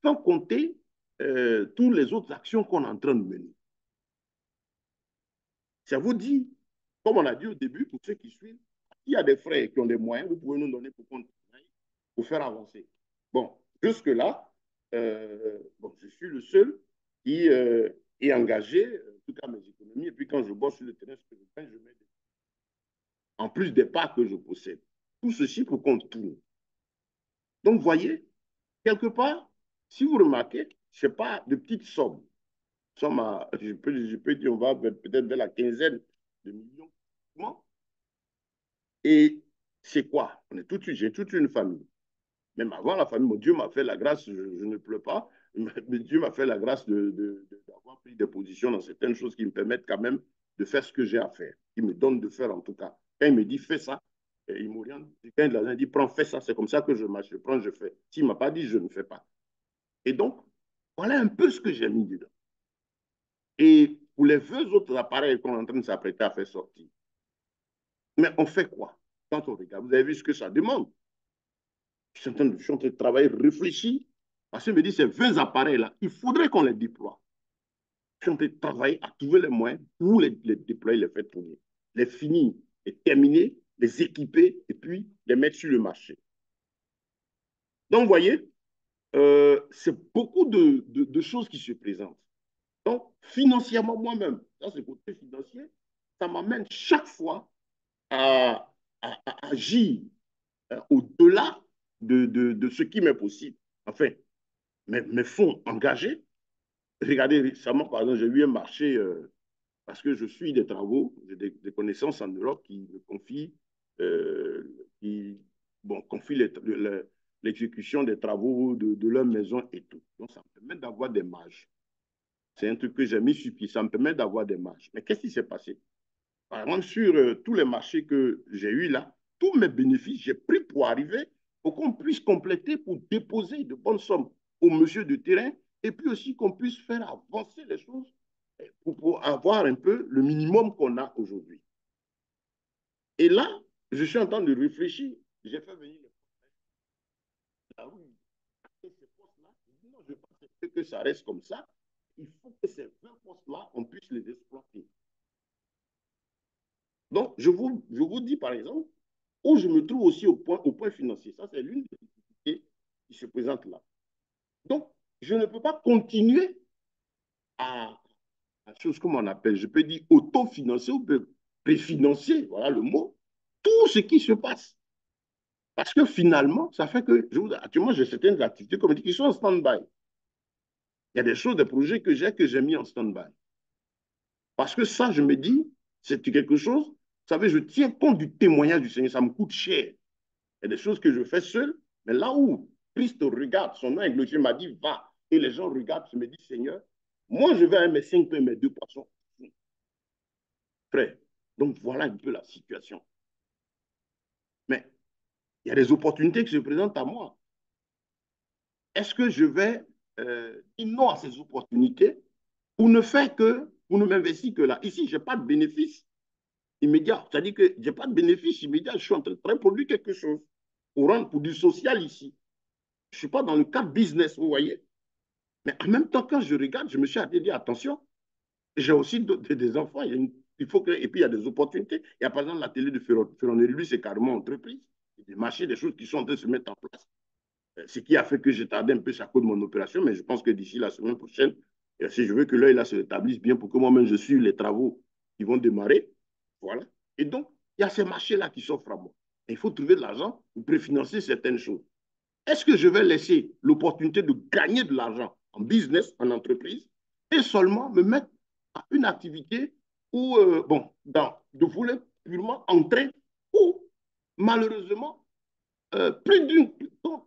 Sans compter toutes les autres actions qu'on est en train de mener. Ça vous dit, comme on a dit au début, pour ceux qui suivent, s'il y a des frères qui ont des moyens, vous pouvez nous donner pour qu'on travaille, pour faire avancer. Bon, jusque-là, bon, je suis le seul qui est engagé, en tout cas mes économies, et puis quand je bosse sur le terrain, ce que je fais, je mets en plus des parts que je possède. Tout ceci pour qu'on tourne. Donc, vous voyez, quelque part, si vous remarquez, ce n'est pas de petites sommes. Je peux dire, on va peut-être vers la quinzaine de millions. Et c'est quoi? J'ai toute une famille. Même avant la famille, mon Dieu m'a fait la grâce, je ne pleure pas, mais Dieu m'a fait la grâce d'avoir pris des positions dans certaines choses qui me permettent quand même de faire ce que j'ai à faire. Il me donne de faire en tout cas. Quand il me dit fais ça, et il m'oriente. Quand il dit prends, fais ça, c'est comme ça que je marche, je prends, je fais. S'il ne m'a pas dit, je ne fais pas. Et donc, voilà un peu ce que j'ai mis dedans. Et pour les deux autres appareils qu'on est en train de s'apprêter à faire sortir, mais on fait quoi quand on regarde? Vous avez vu ce que ça demande? Je suis en train de travailler, réfléchir, parce que je me dis, ces 20 appareils-là, il faudrait qu'on les déploie. Je suis en train de travailler à trouver les moyens pour les déployer, les faire tourner, les finir, les terminer, les équiper et puis les mettre sur le marché. Donc, vous voyez, c'est beaucoup de choses qui se présentent. Donc, financièrement, moi-même, dans ce côté financier, ça m'amène chaque fois à agir au-delà de ce qui m'est possible. Enfin, mes fonds engagés. Regardez, récemment, par exemple, j'ai eu un marché parce que je suis des travaux, j'ai des connaissances en Europe qui me confient, qui confient l'exécution des travaux de leur maison et tout. Donc, ça me permet d'avoir des marges. C'est un truc que j'ai mis sur pied. Ça me permet d'avoir des marges. Mais qu'est-ce qui s'est passé? Par exemple, sur tous les marchés que j'ai eus là, tous mes bénéfices, j'ai pris pour arriver pour qu'on puisse compléter, pour déposer de bonnes sommes aux monsieur de terrain et puis aussi qu'on puisse faire avancer les choses pour avoir un peu le minimum qu'on a aujourd'hui. Et là, je suis en train de réfléchir. J'ai fait venir les ah oui, ces postes-là. Non, je pense que ça reste comme ça. Il faut que ces 20 postes-là, on puisse les exploiter. Donc, je vous dis par exemple, où je me trouve aussi au point financier. Ça, c'est l'une des difficultés qui se présente là. Donc, je ne peux pas continuer à, chose comme on appelle, je peux dire autofinancer ou préfinancer, voilà le mot, tout ce qui se passe. Parce que finalement, ça fait que, actuellement, j'ai certaines activités comme qui sont en stand-by. Il y a des choses, des projets que j'ai mis en stand-by. Parce que ça, je me dis, c'est quelque chose, vous savez, je tiens compte du témoignage du Seigneur, ça me coûte cher. Il y a des choses que je fais seul, mais là où Christ regarde, son nom glorifié m'a dit, va. Et les gens regardent, je me dis, Seigneur, moi, je vais à mes 5 pains, mes 2 poissons. Frère, donc voilà un peu la situation. Mais il y a des opportunités qui se présentent à moi. Est-ce que je vais dire non à ces opportunités pour ne faire que, pour ne m'investir que là? Ici, je n'ai pas de bénéfice immédiat. C'est-à-dire que je n'ai pas de bénéfice immédiat. Je suis en train de produire quelque chose pour du social ici. Je ne suis pas dans le cadre business, vous voyez. Mais en même temps, quand je regarde, je me suis dit, attention, j'ai aussi des enfants. Il faut que, et puis, il y a des opportunités. Il y a par exemple la télé de Ferronnerie, lui, c'est carrément entreprise. Il y a des marchés, des choses qui sont en train de se mettre en place. Ce qui a fait que j'ai tardé un peu à cause de mon opération, mais je pense que d'ici la semaine prochaine, si je veux que l'œil là se rétablisse bien pour que moi-même je suive les travaux qui vont démarrer, voilà. Et donc, il y a ces marchés-là qui s'offrent à moi. Et il faut trouver de l'argent pour préfinancer certaines choses. Est-ce que je vais laisser l'opportunité de gagner de l'argent en business, en entreprise, et seulement me mettre à une activité où, de vouloir purement entrer, ou malheureusement, plus d'une,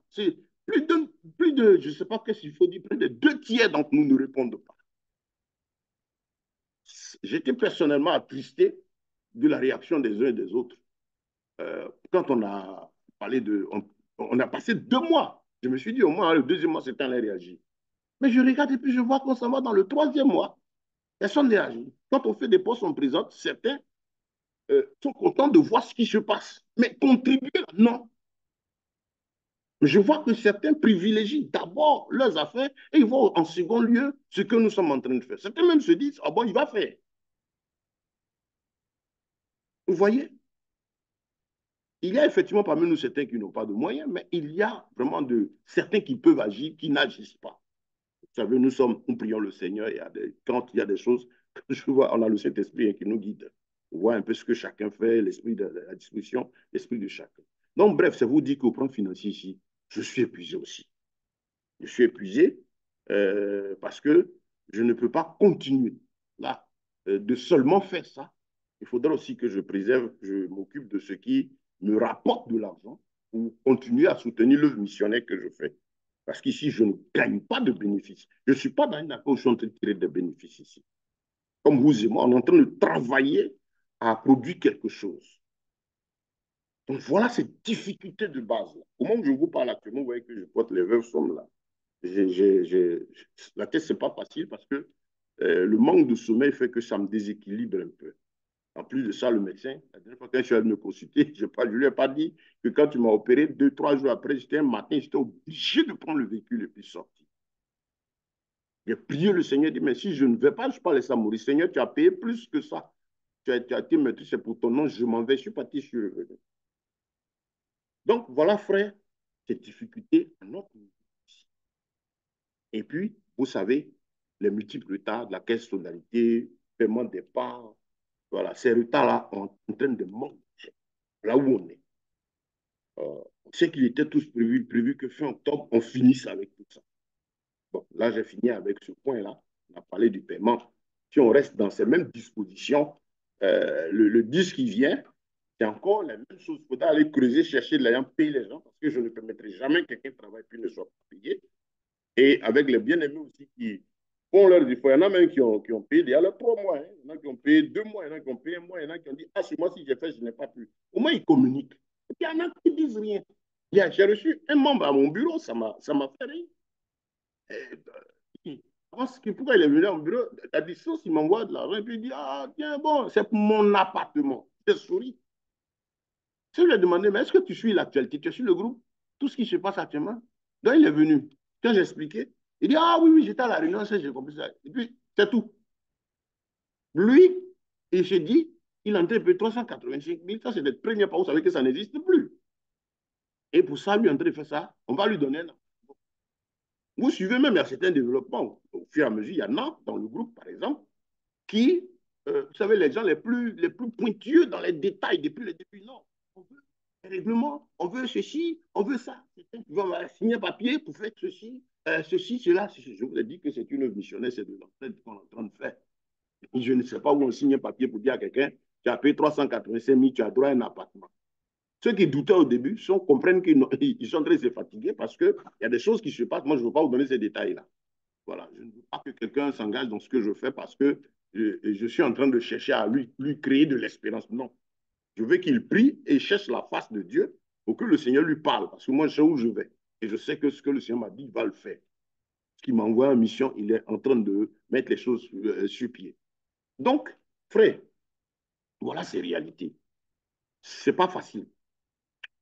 c'est plus de, je ne sais pas qu'est-ce qu'il faut dire, plus de 2 tiers d'entre nous ne répondent pas. J'étais personnellement attristé de la réaction des uns et des autres. Quand on a parlé on a passé 2 mois. Je me suis dit, au moins, le deuxième mois, c'est temps de réagir. Mais je regarde et puis je vois qu'on s'en va dans le troisième mois. Personne ne réagit. Quand on fait des postes, on présente, certains sont contents de voir ce qui se passe. Mais contribuer, non. Je vois que certains privilégient d'abord leurs affaires et ils voient en second lieu ce que nous sommes en train de faire. Certains même se disent, ah bon, il va faire. Vous voyez, il y a effectivement parmi nous certains qui n'ont pas de moyens, mais il y a vraiment certains qui peuvent agir, qui n'agissent pas. Vous savez, nous prions le Seigneur, quand il y a des choses, je vois, on a le Saint-Esprit qui nous guide. On voit un peu ce que chacun fait, l'esprit de la disposition, l'esprit de chacun. Donc, bref, c'est vous dire qu'au plan financier ici, je suis épuisé aussi. Je suis épuisé parce que je ne peux pas continuer là de seulement faire ça il faudra aussi que je préserve, que je m'occupe de ce qui me rapporte de l'argent pour continuer à soutenir l'œuvre missionnaire que je fais. Parce qu'ici, je ne gagne pas de bénéfices. Je ne suis pas dans une accord où je suis en train de tirer des bénéfices ici. Comme vous et moi, on est en train de travailler à produire quelque chose. Donc voilà cette difficulté de base. Là. Au moment où je vous parle actuellement, vous voyez que je porte les veuves sommes là. La tête, ce n'est pas facile parce que le manque de sommeil fait que ça me déséquilibre un peu. En plus de ça, le médecin, la dernière fois que je suis allé me consulter, je ne lui ai pas dit que quand tu m'as opéré, 2, 3 jours après, j'étais un matin, j'étais obligé de prendre le véhicule et puis sortir. J'ai prié le Seigneur, dit, mais si je ne vais pas, je ne vais pas laisser mourir. Seigneur, tu as payé plus que ça. Tu as été maître, c'est pour ton nom, je m'en vais, je suis parti, je suis revenu. Donc voilà, frère, cette difficulté à notre niveau. Et puis, vous savez, les multiples retards de la caisse solidarité, paiement des parts, voilà, ces retards-là sont en train de manquer là où on est. On sait qu'il était tous prévu que fin octobre, on finisse avec tout ça. Bon, là, j'ai fini avec ce point-là. On a parlé du paiement. Si on reste dans ces mêmes dispositions, le 10 qui vient, c'est encore la même chose. Il faudra aller creuser, chercher de l'argent, payer les gens, parce que je ne permettrai jamais que quelqu'un travaille puis ne soit pas payé. Et avec les bien-aimés aussi qui font leur effort. Il y en a même qui ont payé il y a les 3 mois. Hein. Il y en a qui ont payé 2 mois, il y en a qui ont payé un mois, il y en a qui ont dit ah, ce mois-ci, j'ai fait, je n'ai pas pu. Au moins, ils communiquent. Et puis, il y en a qui disent rien. J'ai reçu un membre à mon bureau, ça m'a fait rire. Pourquoi il est venu à mon bureau? À distance, il m'envoie de l'argent et puis il dit ah, tiens, bon, c'est pour mon appartement. J'ai souri. Je lui ai demandé mais est-ce que tu suis l'actualité? Tu suis le groupe? Tout ce qui se passe actuellement? Donc, il est venu. Quand j'ai expliqué, il dit ah oui, oui, j'étais à la réunion, j'ai compris ça. Et puis, c'est tout. Lui, il s'est dit, il a entré 385 000. Ça, c'est le premier pas. Vous savez que ça n'existe plus. Et pour ça, lui, en train de faire ça, on va lui donner un. Vous suivez même, il y a certains développements. Au fur et à mesure, il y en a dans le groupe, par exemple, qui, vous savez, les gens les plus pointueux dans les détails depuis le début. Non, on veut les règlements, on veut ceci, on veut ça. Certains qui vont signer un papier pour faire ceci, ceci, cela. Je vous ai dit que c'est une missionnaire, c'est de l'entraide qu'on est en train de faire. Je ne sais pas où on signe un papier pour dire à quelqu'un, tu as payé 385 000, tu as droit à un appartement. Ceux qui doutaient au début comprennent qu'ils sont en train de se fatiguer parce qu'il y a des choses qui se passent. Moi, je ne veux pas vous donner ces détails-là. Voilà, je ne veux pas que quelqu'un s'engage dans ce que je fais parce que je suis en train de chercher à lui créer de l'espérance. Non, je veux qu'il prie et cherche la face de Dieu pour que le Seigneur lui parle parce que moi, je sais où je vais. Et je sais que ce que le Seigneur m'a dit, il va le faire. Ce qui m'envoie en mission, il est en train de mettre les choses sur pied. Donc, frère, voilà ces réalités. Ce n'est pas facile.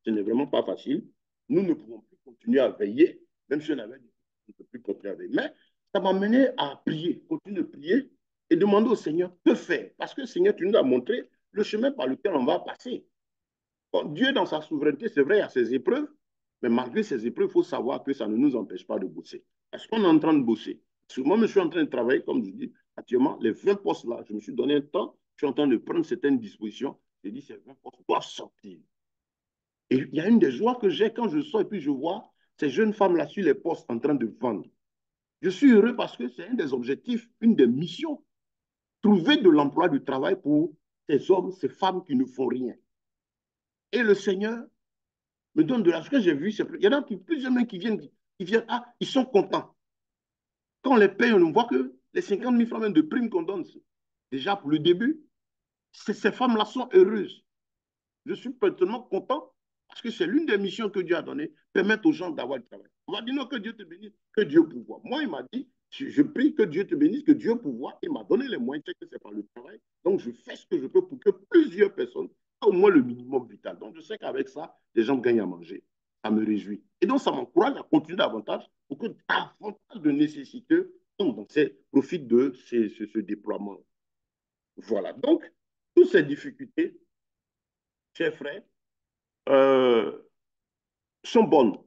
Ce n'est vraiment pas facile. Nous ne pouvons plus continuer à veiller, même si on avait dit qu'on ne peut plus continuer à veiller. Mais ça m'a mené à prier, continuer de prier et demander au Seigneur que faire. Parce que le Seigneur, tu nous as montré le chemin par lequel on va passer. Bon, Dieu, dans sa souveraineté, c'est vrai, il y a ses épreuves, mais malgré ces épreuves, il faut savoir que ça ne nous empêche pas de bosser. Parce qu'on est en train de bosser. Moi, je suis en train de travailler, comme je dis, actuellement, les 20 postes-là, je me suis donné un temps, je suis en train de prendre certaines dispositions. J'ai dit, ces 20 postes doivent sortir. Et il y a une des joies que j'ai quand je sors et puis je vois ces jeunes femmes-là sur les postes en train de vendre. Je suis heureux parce que c'est un des objectifs, une des missions. Trouver de l'emploi, du travail pour ces hommes, ces femmes qui ne font rien. Et le Seigneur me donne de l'argent. Ce que j'ai vu, il y en a plusieurs mecs qui viennent, ah, ils sont contents. Quand on les paye, on voit que les 50 000 francs même de primes qu'on donne, déjà pour le début, ces femmes-là sont heureuses. Je suis tellement content parce que c'est l'une des missions que Dieu a données, permettre aux gens d'avoir du travail. On va dire non, que Dieu te bénisse, que Dieu pourvoie. Moi, il m'a dit, je prie que Dieu te bénisse, que Dieu pourvoie. Il m'a donné les moyens, que c'est par le travail. Donc, je fais ce que je peux pour que plusieurs personnes aient au moins le minimum vital. Donc, je sais qu'avec ça, les gens gagnent à manger. Ça me réjouit. Et donc, ça m'encourage à continuer davantage pour que davantage de nécessiteux profitent de ce déploiement. Voilà. Donc, toutes ces difficultés, chers frères, euh, sont bonnes.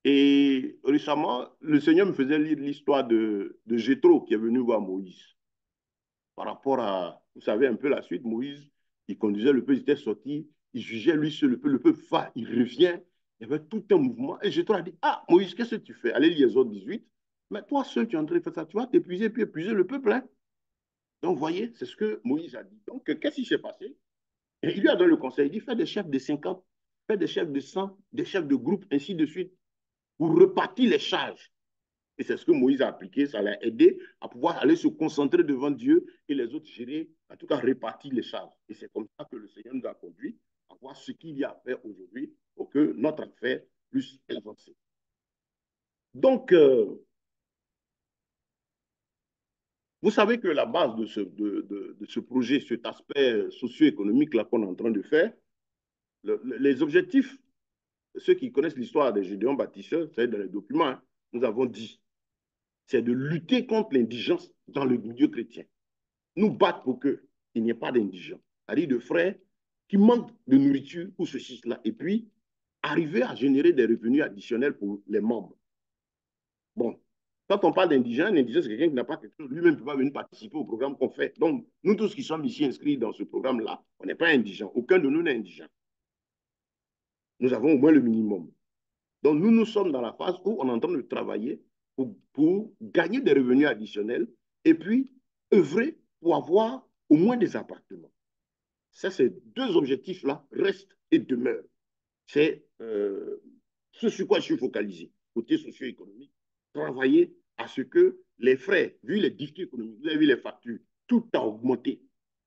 Et récemment, le Seigneur me faisait lire l'histoire de Jéthro qui est venu voir Moïse. Par rapport à, vous savez un peu la suite, Moïse, il conduisait le peuple, il était sorti, il jugeait lui seul, le peuple va, il revient, il y avait tout un mouvement. Et Jéthro a dit, ah Moïse, qu'est-ce que tu fais? Allez lire Exode 18. Mais toi seul, tu es en train de faire ça, tu vas t'épuiser, puis épuiser le peuple. Hein? Donc, vous voyez, c'est ce que Moïse a dit. Donc, qu'est-ce qui s'est passé? Et il lui a donné le conseil. Il dit, fais des chefs de 50, fais des chefs de 100, des chefs de groupe, ainsi de suite, pour repartir les charges. Et c'est ce que Moïse a appliqué. Ça l'a aidé à pouvoir aller se concentrer devant Dieu et les autres gérer, en tout cas répartir les charges. Et c'est comme ça que le Seigneur nous a conduit à voir ce qu'il y a à faire aujourd'hui pour que notre affaire puisse avancer. Donc, vous savez que la base de ce projet, cet aspect socio-économique-là qu'on est en train de faire, les objectifs, ceux qui connaissent l'histoire des Gédéons bâtisseurs, c'est dans les documents, hein, nous avons dit, c'est de lutter contre l'indigence dans le milieu chrétien. Nous battre pour qu'il n'y ait pas d'indigents, c'est-à-dire de frères qui manquent de nourriture pour ceci, cela, et puis arriver à générer des revenus additionnels pour les membres. Bon, quand on parle d'indigent, un indigent, c'est quelqu'un qui n'a pas quelque chose, lui-même ne peut pas venir participer au programme qu'on fait. Donc, nous tous qui sommes ici inscrits dans ce programme-là, on n'est pas indigents. Aucun de nous n'est indigent. Nous avons au moins le minimum. Donc, nous sommes dans la phase où on est en train de travailler pour gagner des revenus additionnels et puis œuvrer pour avoir au moins des appartements. Ça, ces deux objectifs-là restent et demeurent. C'est ce sur quoi je suis focalisé, côté socio-économique, travailler à ce que les frais, vu les difficultés économiques, vous avez vu les factures, tout a augmenté.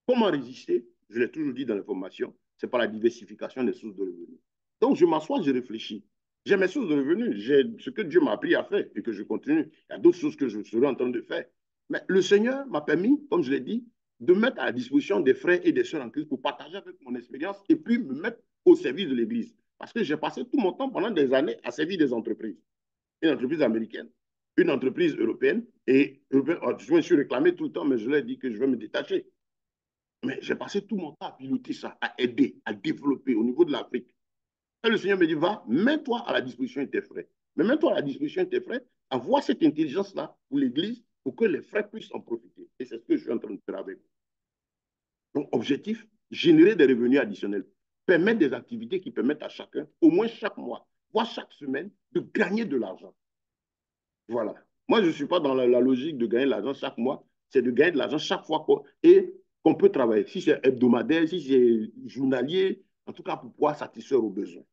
Comment résister? Je l'ai toujours dit dans l'information, c'est par la diversification des sources de revenus. Donc, je m'assois, je réfléchis. J'ai mes sources de revenus, j'ai ce que Dieu m'a appris à faire et que je continue. Il y a d'autres choses que je serai en train de faire. Mais le Seigneur m'a permis, comme je l'ai dit, de mettre à la disposition des frères et des sœurs en Christ pour partager avec mon expérience et puis me mettre au service de l'Église. Parce que j'ai passé tout mon temps pendant des années à servir des entreprises. Une entreprise américaine, une entreprise européenne. Et je me suis réclamé tout le temps, mais je leur ai dit que je vais me détacher. Mais j'ai passé tout mon temps à piloter ça, à aider, à développer au niveau de l'Afrique. Et le Seigneur me dit, va, mets-toi à la disposition de tes frères. Mais mets-toi à la disposition de tes frères, avoir cette intelligence-là pour l'Église, pour que les frères puissent en profiter. Et c'est ce que je suis en train de faire avec vous. Donc, objectif, générer des revenus additionnels. Permettre des activités qui permettent à chacun, au moins chaque mois, voire chaque semaine, de gagner de l'argent. Voilà. Moi, je ne suis pas dans la logique de gagner de l'argent chaque mois. C'est de gagner de l'argent chaque fois et qu'on peut travailler. Si c'est hebdomadaire, si c'est journalier, en tout cas pour pouvoir satisfaire aux besoins.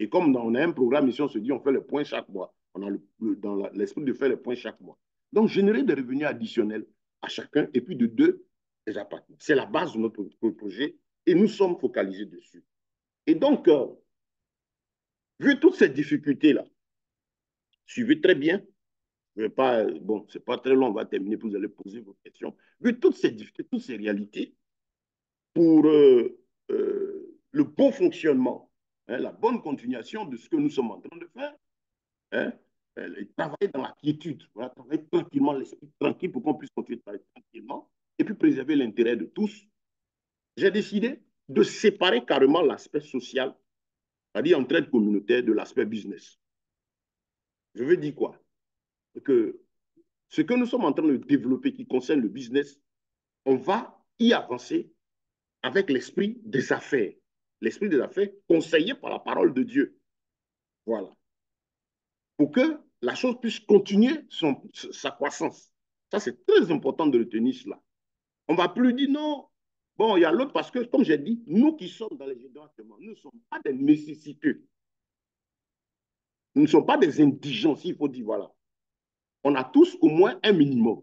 Et comme on a un programme ici, on se dit on fait le point chaque mois. On a dans l'esprit de faire le point chaque mois. Donc, générer des revenus additionnels à chacun et puis de deux, des appartements. C'est la base de notre projet et nous sommes focalisés dessus. Et donc, vu toutes ces difficultés-là, suivez très bien. Je vais pas, bon, c'est pas très long, on va terminer, vous allez poser vos questions. Vu toutes ces difficultés, toutes ces réalités, pour le bon fonctionnement, hein, la bonne continuation de ce que nous sommes en train de faire, hein, travailler dans la quiétude, voilà, travailler tranquillement, l'esprit tranquille pour qu'on puisse continuer de travailler tranquillement et puis préserver l'intérêt de tous, j'ai décidé de séparer carrément l'aspect social, c'est-à-dire entraide communautaire, de l'aspect business. Je veux dire quoi? Que ce que nous sommes en train de développer qui concerne le business, on va y avancer avec l'esprit des affaires. L'esprit des affaires conseillé par la parole de Dieu. Voilà. Pour que la chose puisse continuer sa croissance. Ça, c'est très important de retenir cela. On ne va plus dire non. Bon, il y a l'autre parce que, comme j'ai dit, nous qui sommes dans les géants actuellement, nous ne sommes pas des nécessiteux. Nous ne sommes pas des indigents, s'il faut dire, voilà. On a tous au moins un minimum.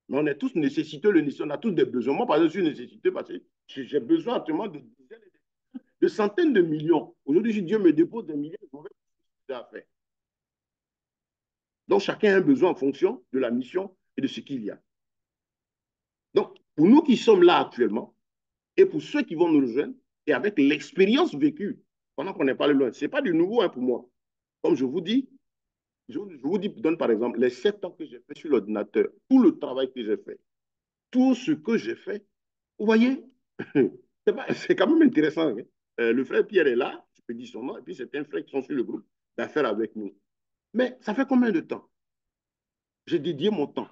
Mais on est tous nécessiteux, on a tous des besoins. Moi, par exemple, je suis nécessiteux parce que j'ai besoin actuellement de centaines de millions. Aujourd'hui, si Dieu me dépose des millions, je vais faire. Donc, chacun a un besoin en fonction de la mission et de ce qu'il y a. Donc, pour nous qui sommes là actuellement, et pour ceux qui vont nous rejoindre, et avec l'expérience vécue, pendant qu'on n'est pas loin, ce n'est pas du nouveau hein, pour moi. Comme je vous dis, donne par exemple les 7 ans que j'ai fait sur l'ordinateur, tout le travail que j'ai fait, tout ce que j'ai fait, vous voyez, c'est quand même intéressant. Hein? Le frère Pierre est là, je peux dire son nom, et puis c'est un frère qui sont sur le groupe d'affaires avec nous. Mais ça fait combien de temps? J'ai dédié mon temps.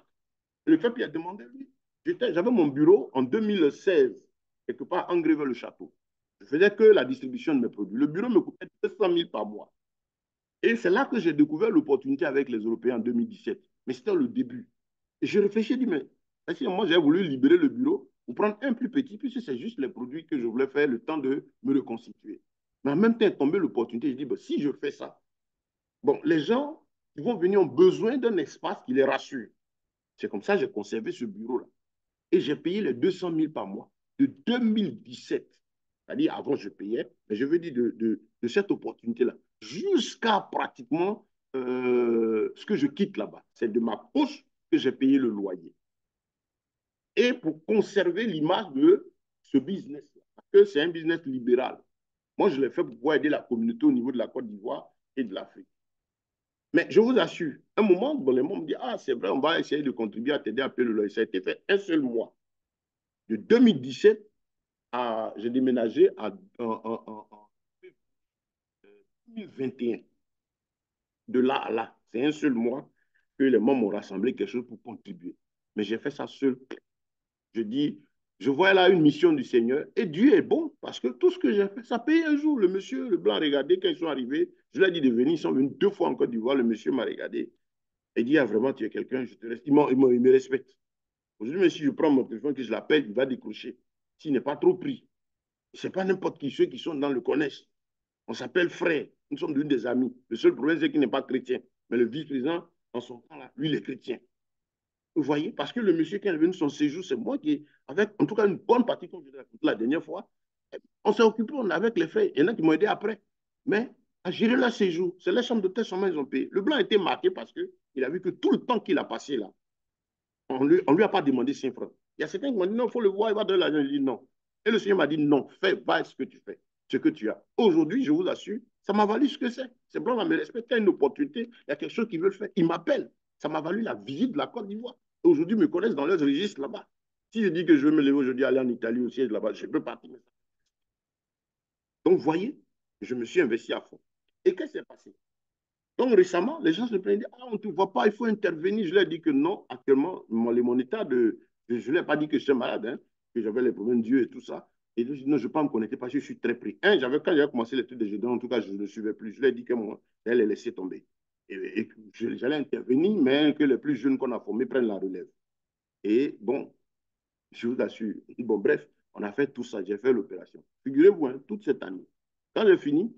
Le frère Pierre a demandé, lui, j'avais mon bureau en 2016, quelque part en le château. Je faisais que la distribution de mes produits. Le bureau me coûtait 200 000 par mois. Et c'est là que j'ai découvert l'opportunité avec les Européens en 2017. Mais c'était le début. Et je réfléchis, je dis, mais Parce que moi, j'ai voulu libérer le bureau pour prendre un plus petit, puisque c'est juste les produits que je voulais faire, le temps de me reconstituer. Mais en même temps, est tombée l'opportunité. Je dis, bah, si je fais ça, bon, les gens qui vont venir ont besoin d'un espace qui les rassure. C'est comme ça que j'ai conservé ce bureau-là. Et j'ai payé les 200 000 par mois de 2017. C'est-à-dire, avant, je payais, mais je veux dire de cette opportunité-là, jusqu'à pratiquement ce que je quitte là-bas. C'est de ma poche que j'ai payé le loyer. Et pour conserver l'image de ce business-là, parce que c'est un business libéral. Moi, je l'ai fait pour pouvoir aider la communauté au niveau de la Côte d'Ivoire et de l'Afrique. Mais je vous assure, un moment, bon, les gens me disent, ah, c'est vrai, on va essayer de contribuer à t'aider à payer le loyer. Ça a été fait un seul mois. De 2017 à, j'ai déménagé en 2021. De là à là, c'est un seul mois que les membres m'ont rassemblé quelque chose pour contribuer. Mais j'ai fait ça seul. Je dis, je vois là une mission du Seigneur et Dieu est bon parce que tout ce que j'ai fait, ça paye un jour. Le monsieur, le blanc, regardez, quand ils sont arrivés, je lui ai dit de venir, ils sont venus 2 fois en Côte d'Ivoire. Le monsieur m'a regardé et dit, ah, vraiment, tu es quelqu'un, je te reste. Il me respecte. Aujourd'hui, même si je prends mon téléphone, que je l'appelle, il va décrocher. S'il n'est pas trop pris. Ce n'est pas n'importe qui, ceux qui sont dans le connaissent. On s'appelle frère. Nous sommes devenus des amis. Le seul problème, c'est qu'il n'est pas chrétien. Mais le vice-président, en son temps, là, lui, il est chrétien. Vous voyez, parce que le monsieur qui est venu de son séjour, c'est moi qui, avec en tout cas une bonne partie, comme je l'ai raconté la dernière fois, on s'est occupé, on avec les faits. Il y en a qui m'ont aidé après. Mais à gérer leur séjour, c'est les chambres de test seulement ils ont payé. Le blanc a été marqué parce qu'il a vu que tout le temps qu'il a passé là, on lui a pas demandé 5 francs. Il y a certains qui m'ont dit non, il faut le voir, il va donner l'argent. Je dis non. Et le Seigneur m'a dit non, fais, va ce que tu fais, ce que tu as. Aujourd'hui, je vous assure, ça m'a valu ce que c'est. C'est blanc, là, me respecte. Il y a une opportunité, il y a quelque chose qu'ils veulent faire. Ils m'appellent. Ça m'a valu la visite de la Côte d'Ivoire. Aujourd'hui, ils me connaissent dans leurs registres là-bas. Si je dis que je veux me lever aujourd'hui, aller en Italie au siège là-bas, je peux partir. Donc, vous voyez, je me suis investi à fond. Et qu'est-ce qui s'est passé? Donc récemment, les gens se plaignent, ah, on ne te voit pas, il faut intervenir. Je leur ai dit que non, actuellement, mon état de... Je ne leur ai pas dit que j'étais malade, hein, que j'avais les problèmes de Dieu et tout ça. Et je dis, non, je ne vais pas me connecter parce que je suis très pris. Quand j'avais commencé l'étude de Gédéon, en tout cas, je ne le suivais plus. Je leur ai dit que moi, j'allais les laisser tomber. Et que j'allais intervenir, mais que les plus jeunes qu'on a formés prennent la relève. Et bon, je vous assure. Bon, bref, on a fait tout ça. J'ai fait l'opération. Figurez-vous, hein, toute cette année. Quand j'ai fini,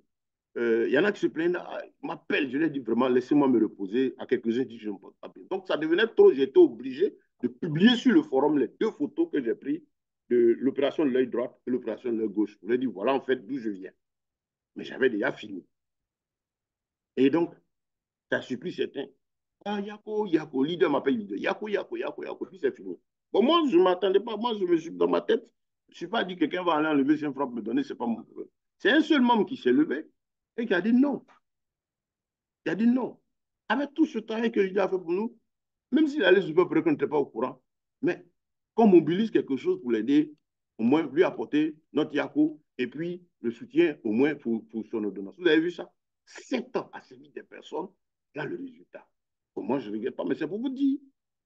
y en a qui se plaignent, ah, m'appellent, je leur dis vraiment, laissez-moi me reposer. À quelques-uns, ils disent, je ne me porte pas bien. Donc, ça devenait trop, j'étais obligé de publier sur le forum les 2 photos que j'ai prises de l'opération de l'œil droit et l'opération de l'œil gauche. Je leur dis, voilà en fait d'où je viens. Mais j'avais déjà fini. Et donc, ça a surpris certains. Ah, Yako, Yako, leader m'appelle leader. Yako, Yako, Yako, Yako, puis c'est fini. Bon, moi, je ne m'attendais pas. Moi, je me suis dans ma tête. Je ne suis pas dit que quelqu'un va aller enlever 5 francs pour me donner, ce n'est pas mon problème. C'est un seul membre qui s'est levé et qui a dit non. Il a dit non. Avec tout ce travail que Dieu a fait pour nous, même s'il allait super près qu'on n'était pas au courant, mais qu'on mobilise quelque chose pour l'aider, au moins lui apporter notre Yako et puis le soutien au moins pour son ordonnance. Vous avez vu ça? 7 ans à servir des personnes, là le résultat. Bon, moi, je ne regrette pas, mais c'est pour vous dire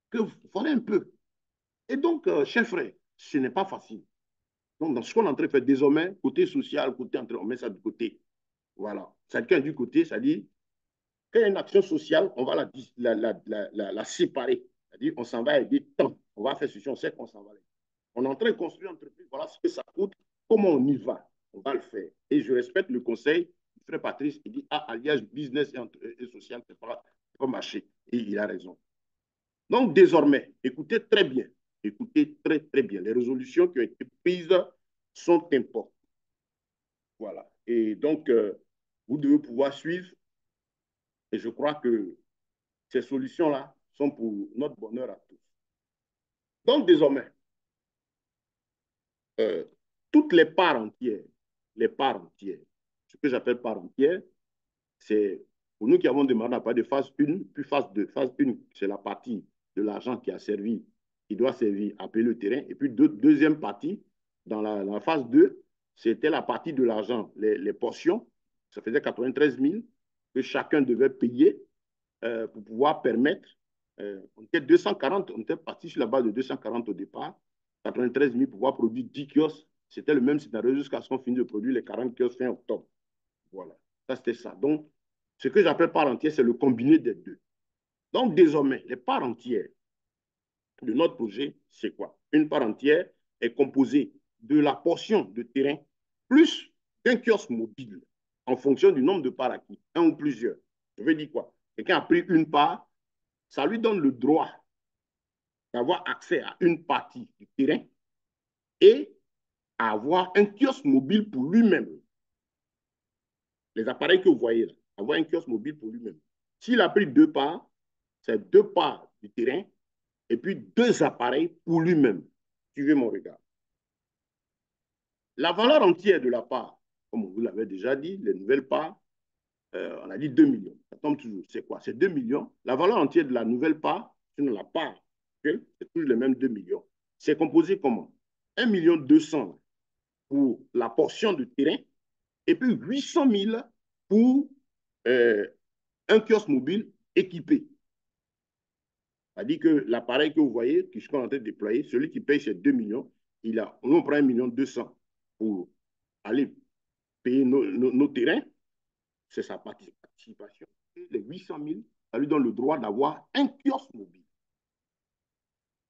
que voilà un peu. Et donc, chers frères, ce n'est pas facile. Donc, dans ce qu'on est en train de faire désormais, côté social, côté entrée, on met ça de côté. Voilà. Chacun du côté, ça dit quand il y a une action sociale, on va la séparer. C'est-à-dire, on s'en va aider tant. On va faire ceci, on sait qu'on s'en va aider. On est en train de construire une entreprise, voilà ce que ça coûte, comment on y va. On va le faire. Et je respecte le conseil du frère Patrice. Il dit, ah, alliage business et social, c'est pas marché. Et il a raison. Donc, désormais, écoutez très bien. Écoutez très, très bien. Les résolutions qui ont été prises sont importantes. Voilà. Et donc, vous devez pouvoir suivre. Et je crois que ces solutions-là sont pour notre bonheur à tous. Donc, désormais, euh, toutes les parts entières, ce que j'appelle parts entières, c'est pour nous qui avons demandé à parler de phase 1, puis phase 2. Phase 1, c'est la partie de l'argent qui a servi, qui doit servir à payer le terrain. Et puis, deuxième partie, dans la phase 2, c'était la partie de l'argent, les portions. Ça faisait 93 000 que chacun devait payer pour pouvoir permettre. On était 240, on était parti sur la base de 240 au départ, 93 000 pour pouvoir produire 10 kiosques. C'était le même scénario jusqu'à ce qu'on finisse de produire les 40 kiosques fin octobre. Voilà, ça c'était ça. Donc, ce que j'appelle part entière, c'est le combiné des deux. Donc, désormais, les parts entières, de notre projet, c'est quoi? Une part entière est composée de la portion de terrain plus d'un kiosque mobile en fonction du nombre de parts acquis, un ou plusieurs. Je veux dire quoi? Quelqu'un a pris une part, ça lui donne le droit d'avoir accès à une partie du terrain et à avoir un kiosque mobile pour lui-même. Les appareils que vous voyez là, avoir un kiosque mobile pour lui-même. S'il a pris deux parts, c'est deux parts du terrain et puis deux appareils pour lui-même. Suivez mon regard. La valeur entière de la part, comme vous l'avez déjà dit, les nouvelles parts, on a dit 2 millions. Ça tombe toujours. C'est quoi? C'est 2 millions. La valeur entière de la nouvelle part, sinon la part, okay, c'est toujours les mêmes 2 millions. C'est composé comment? 1,2 million pour la portion de terrain et puis 800 000 pour euh, un kiosque mobile équipé. C'est-à-dire que l'appareil que vous voyez, qui est en train de déployer, celui qui paye ces 2 millions, on prend 1,2 million pour aller payer nos terrains, c'est sa participation. Et les 800 000, ça lui donne le droit d'avoir un kiosque mobile.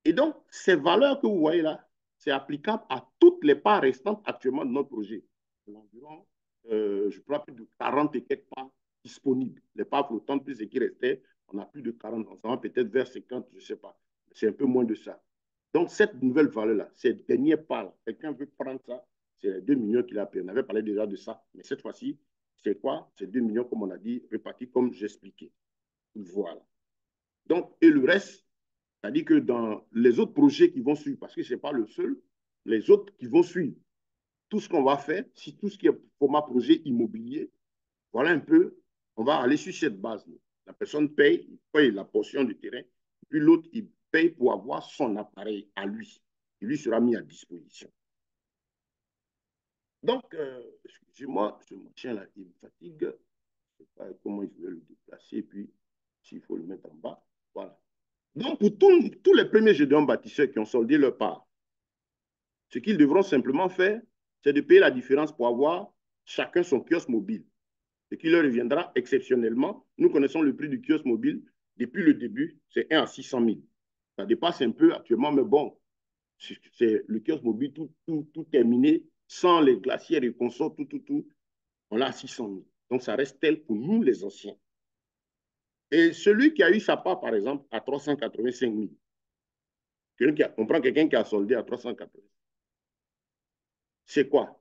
Et donc, ces valeurs que vous voyez là, c'est applicable à toutes les parts restantes actuellement de notre projet. Environ, je crois, plus de 40 et quelques parts disponibles. Les parts flottantes, plus ce qui restait, on a plus de 40, on s'en va peut-être vers 50, je ne sais pas. C'est un peu moins de ça. Donc, cette nouvelle valeur-là, cette dernière part, quelqu'un veut prendre ça, c'est les 2 millions qu'il a payé. On avait parlé déjà de ça, mais cette fois-ci, c'est quoi? C'est 2 millions, comme on a dit, répartis comme j'expliquais. Voilà. Donc, et le reste, c'est-à-dire que dans les autres projets qui vont suivre, parce que ce n'est pas le seul, les autres qui vont suivre, tout ce qu'on va faire, si tout ce qui est format projet immobilier, voilà un peu, on va aller sur cette base. La personne paye, il paye la portion du terrain, puis l'autre, il paye pour avoir son appareil à lui. Il lui sera mis à disposition. Donc, excusez-moi, ce chien là, il me fatigue. Je ne sais pas comment je vais le déplacer, puis s'il faut le mettre en bas. Voilà. Donc, pour tous les premiers géants bâtisseurs qui ont soldé leur part, ce qu'ils devront simplement faire, c'est de payer la différence pour avoir chacun son kiosque mobile. Ce qui leur reviendra exceptionnellement. Nous connaissons le prix du kiosque mobile depuis le début, c'est 1 à 600 000. Ça dépasse un peu actuellement, mais bon, c'est le kiosque mobile tout terminé, sans les glacières et consorts, tout, on l'a à 600 000. Donc, ça reste tel pour nous, les anciens. Et celui qui a eu sa part, par exemple, à 385 000, on prend quelqu'un qui a soldé à 380 000. C'est quoi?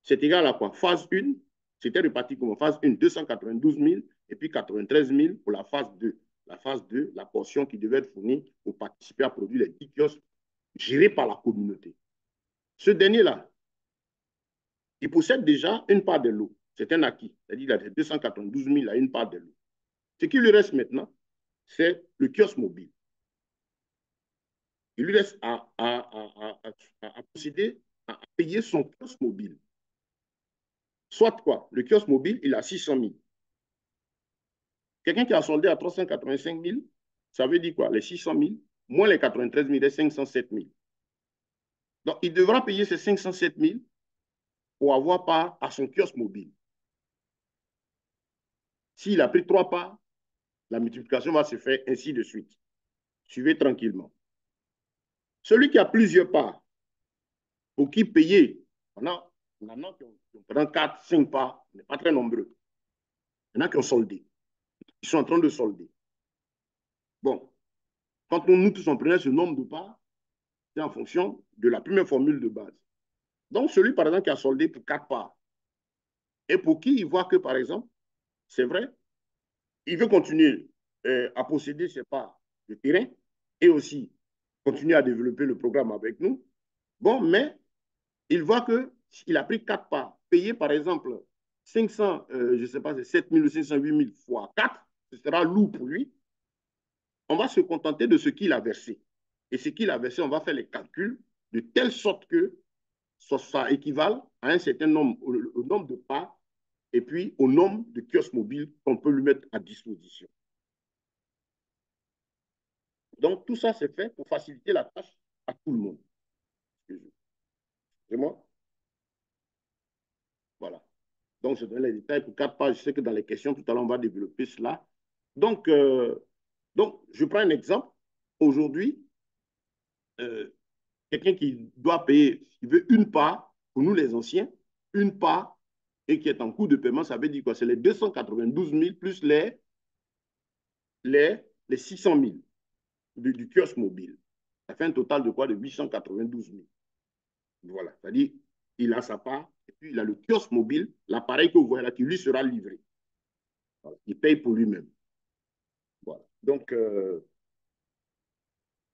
C'est égal à quoi? Phase 1, c'était réparti comme phase 1, 292 000, et puis 93 000 pour la phase 2. La phase 2, la portion qui devait être fournie pour participer à produire les 10 kiosques gérés par la communauté. Ce dernier-là, il possède déjà une part de l'eau. C'est un acquis. C'est-à-dire qu'il a 292 000 à une part de l'eau. Ce qui lui reste maintenant, c'est le kiosque mobile. Il lui reste à posséder, à payer son kiosque mobile. Soit quoi? Le kiosque mobile, il a 600 000. Quelqu'un qui a soldé à 385 000, ça veut dire quoi? Les 600 000 moins les 93 000, les 507 000. Donc, il devra payer ces 507 000 pour avoir part à son kiosque mobile. S'il a pris 3 parts, la multiplication va se faire ainsi de suite. Suivez tranquillement. Celui qui a plusieurs parts, pour qui payer, on a qui ont 4, 5 parts, on n'est pas très nombreux. Il y en a qui ont soldé. Ils sont en train de solder. Bon, quand nous tous on prenait ce nombre de parts, c'est en fonction de la première formule de base. Donc, celui, par exemple, qui a soldé pour 4 parts, et pour qui il voit que, par exemple, c'est vrai, il veut continuer à posséder ses parts de terrain et aussi continuer à développer le programme avec nous. Bon, mais il voit qu'il a pris 4 parts, payé par exemple 500, je ne sais pas, c'est 7 000 ou 508 000 fois 4, ce sera lourd pour lui. On va se contenter de ce qu'il a versé. Et ce qu'il a versé, on va faire les calculs de telle sorte que ça équivale à un certain nombre, au nombre de parts et puis au nombre de kiosques mobiles qu'on peut lui mettre à disposition. Donc, tout ça, c'est fait pour faciliter la tâche à tout le monde. C'est moi? Voilà. Donc, je donne les détails pour 4 pages. Je sais que dans les questions, tout à l'heure, on va développer cela. Donc, je prends un exemple. Aujourd'hui, euh, quelqu'un qui doit payer, il veut une part, pour nous les anciens, une part, et qui est en cours de paiement, ça veut dire quoi? C'est les 292 000 plus les 600 000 du kiosque mobile. Ça fait un total de quoi? De 892 000. Voilà, c'est-à-dire, il a sa part, et puis il a le kiosque mobile, l'appareil que vous voyez là, qui lui sera livré. Voilà. Il paye pour lui-même. Voilà. Donc,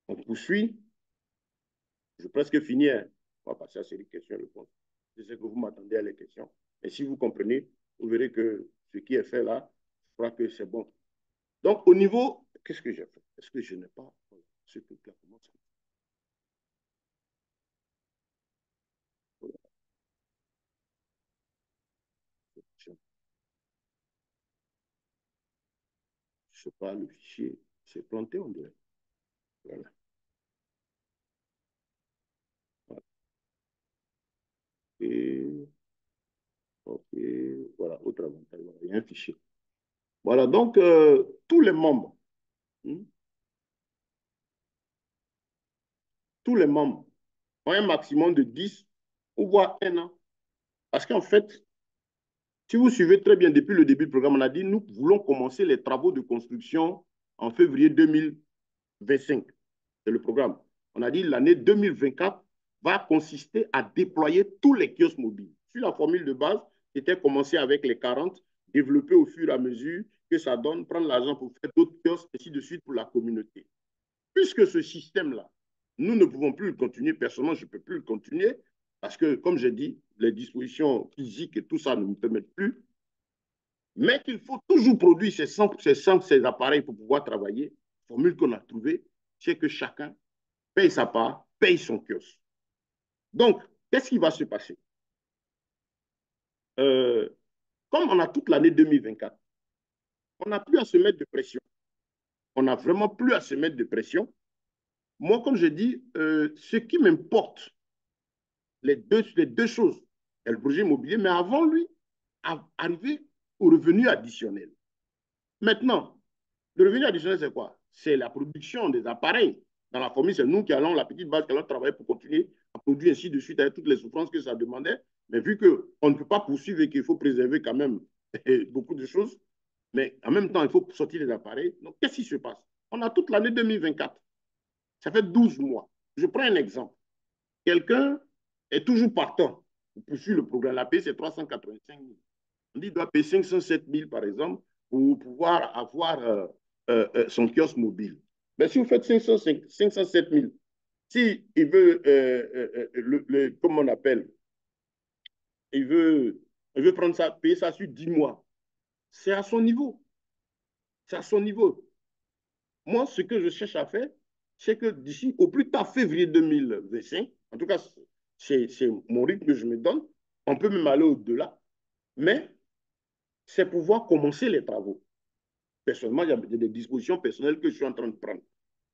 on poursuit. Je presque fini. Hein. On va passer à ces questions-réponses. Je sais que vous m'attendez à les questions. Et si vous comprenez, vous verrez que ce qui est fait là, je crois que c'est bon. Donc, au niveau, qu'est-ce que j'ai fait? Est-ce que je n'ai pas ce truc-là? Comment ça? Je ne sais pas, le fichier s'est planté, on dirait. Voilà. Voilà. Et, ok, voilà, autre avantage. Voilà, il y a un fichier. Voilà, donc, tous les membres, hmm, tous les membres ont un maximum de 10 ou voire un an. Parce qu'en fait, si vous suivez très bien depuis le début du programme, on a dit nous voulons commencer les travaux de construction en février 2025. C'est le programme. On a dit l'année 2024 va consister à déployer tous les kiosques mobiles. Sur la formule de base, c'était commencer avec les 40, développer au fur et à mesure que ça donne, prendre l'argent pour faire d'autres kiosques, et ainsi de suite pour la communauté. Puisque ce système-là, nous ne pouvons plus le continuer, personnellement, je ne peux plus le continuer, parce que, comme j'ai dit, les dispositions physiques et tout ça ne me permettent plus, mais qu'il faut toujours produire ces appareils pour pouvoir travailler. La formule qu'on a trouvée, c'est que chacun paye sa part, paye son kiosque. Donc, qu'est-ce qui va se passer? euh, Comme on a toute l'année 2024, on n'a plus à se mettre de pression. On n'a vraiment plus à se mettre de pression. Moi, comme je dis, ce qui m'importe, les deux choses, c'est le projet immobilier, mais avant lui, arriver au revenu additionnel. Maintenant, le revenu additionnel, c'est quoi? C'est la production des appareils. Dans la famille, c'est nous qui allons, la petite base, qui allons travailler pour continuer à produire ainsi de suite avec toutes les souffrances que ça demandait. Mais vu qu'on ne peut pas poursuivre et qu'il faut préserver quand même beaucoup de choses, mais en même temps, il faut sortir les appareils. Donc, qu'est-ce qui se passe? On a toute l'année 2024. Ça fait 12 mois. Je prends un exemple. Quelqu'un est toujours partant pour poursuivre le programme. La paie, c'est 385 000. On dit qu'il doit payer 507 000, par exemple, pour pouvoir avoir son kiosque mobile. Mais si vous faites 507 000, si il veut, comme on appelle, il veut, il veut prendre ça, payer ça sur 10 mois, c'est à son niveau. C'est à son niveau. Moi, ce que je cherche à faire, c'est que d'ici au plus tard février 2025, en tout cas, c'est mon rythme que je me donne, on peut même aller au-delà, mais c'est pouvoir commencer les travaux. Personnellement, il y a des dispositions personnelles que je suis en train de prendre.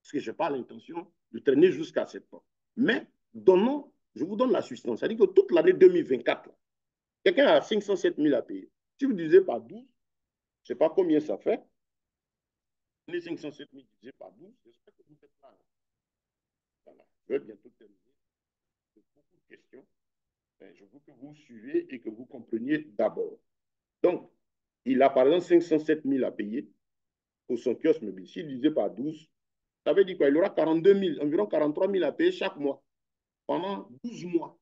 Parce que je n'ai pas l'intention de traîner jusqu'à cette fois. Mais donnons, je vous donne la substance. C'est-à-dire que toute l'année 2024, quelqu'un a 507 000 à payer. Si vous divisez par 12, je ne sais pas combien ça fait. Les 507 000 divisé par 12, j'espère que vous faites ça. Voilà. Je vais bientôt terminer. J'ai beaucoup de questions. Je veux que vous suiviez et que vous compreniez d'abord. Donc, il a par exemple 507 000 à payer pour son kiosque mobile. S'il divisé par 12, ça veut dire quoi? Il aura 42 000, environ 43 000 à payer chaque mois, pendant 12 mois.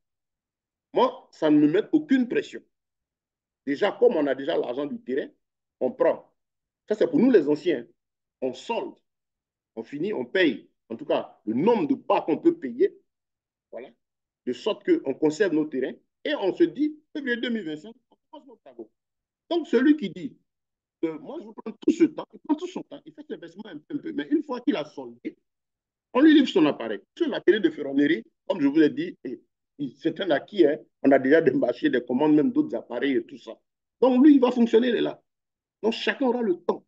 Moi, ça ne me met aucune pression. Déjà, comme on a déjà l'argent du terrain, on prend. Ça, c'est pour nous les anciens. On solde, on finit, on paye. En tout cas, le nombre de pas qu'on peut payer, voilà, de sorte qu'on conserve nos terrains et on se dit, février 2025, on commence nos travaux. Donc, celui qui dit que moi, je veux prendre tout ce temps, il prend tout son temps, il fait ses investissements un peu, mais une fois qu'il a soldé, on lui livre son appareil. Sur l'atelier de ferronnerie, comme je vous l'ai dit, c'est un acquis. Hein. On a déjà des marchés, des commandes, même d'autres appareils et tout ça. Donc, lui, il va fonctionner là. Donc, chacun aura le temps.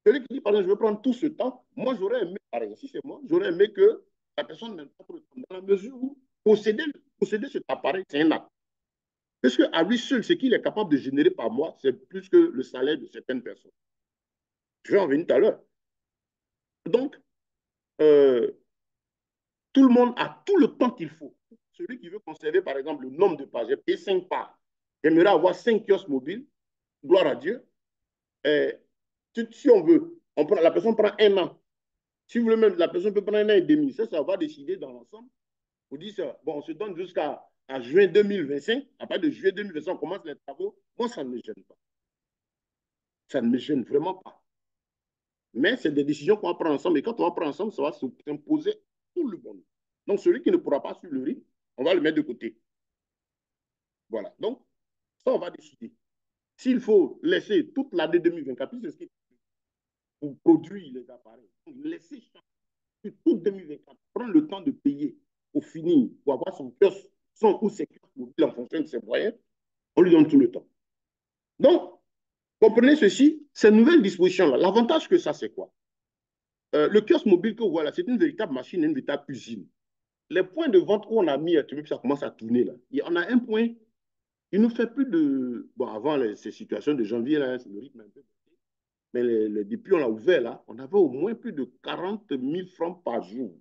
Celui qui dit, par exemple, je vais prendre tout ce temps, moi, j'aurais aimé, par exemple, si c'est moi, j'aurais aimé que la personne n'ait pas trop de temps. Dans la mesure où posséder cet appareil, c'est un acte. Parce qu'à lui seul, ce qu'il est capable de générer par mois, c'est plus que le salaire de certaines personnes. Je vais en venir tout à l'heure. Donc, euh, Tout le monde a tout le temps qu'il faut. Celui qui veut conserver, par exemple, le nombre de pages, j'ai payé 5 pages. J'aimerais avoir 5 kiosques mobiles, gloire à Dieu. Et si on veut, la personne prend un an. Si vous voulez même, la personne peut prendre un an et demi. Ça va décider dans l'ensemble. Vous dites ça, bon, on se donne jusqu'à juin 2025. À partir de juillet 2025, on commence les travaux. Moi, ça ne me gêne pas. Ça ne me gêne vraiment pas. Mais c'est des décisions qu'on va prendre ensemble. Et quand on va prendre ensemble, ça va s'imposer tout le monde. Donc, celui qui ne pourra pas suivre le rythme, on va le mettre de côté. Voilà. Donc, ça, on va décider. S'il faut laisser toute l'année 2024, c'est ce qui pour produire les appareils. Donc, laisser toute 2024, prendre le temps de payer pour finir, pour avoir son kiosque, son ou ses kiosques mobiles en fonction de ses moyens, on lui donne tout le temps. Donc, comprenez ceci, ces nouvelles dispositions-là, l'avantage que ça, c'est quoi? Le kiosque mobile que vous voyez là, c'est une véritable machine, une véritable usine. Les points de vente où on a mis, ça commence à tourner là. Et on a un point, il nous fait plus de. Bon, avant ces situations de janvier, là, le rythme un peu. Mais depuis on l'a ouvert là, on avait au moins plus de 40 000 francs par jour.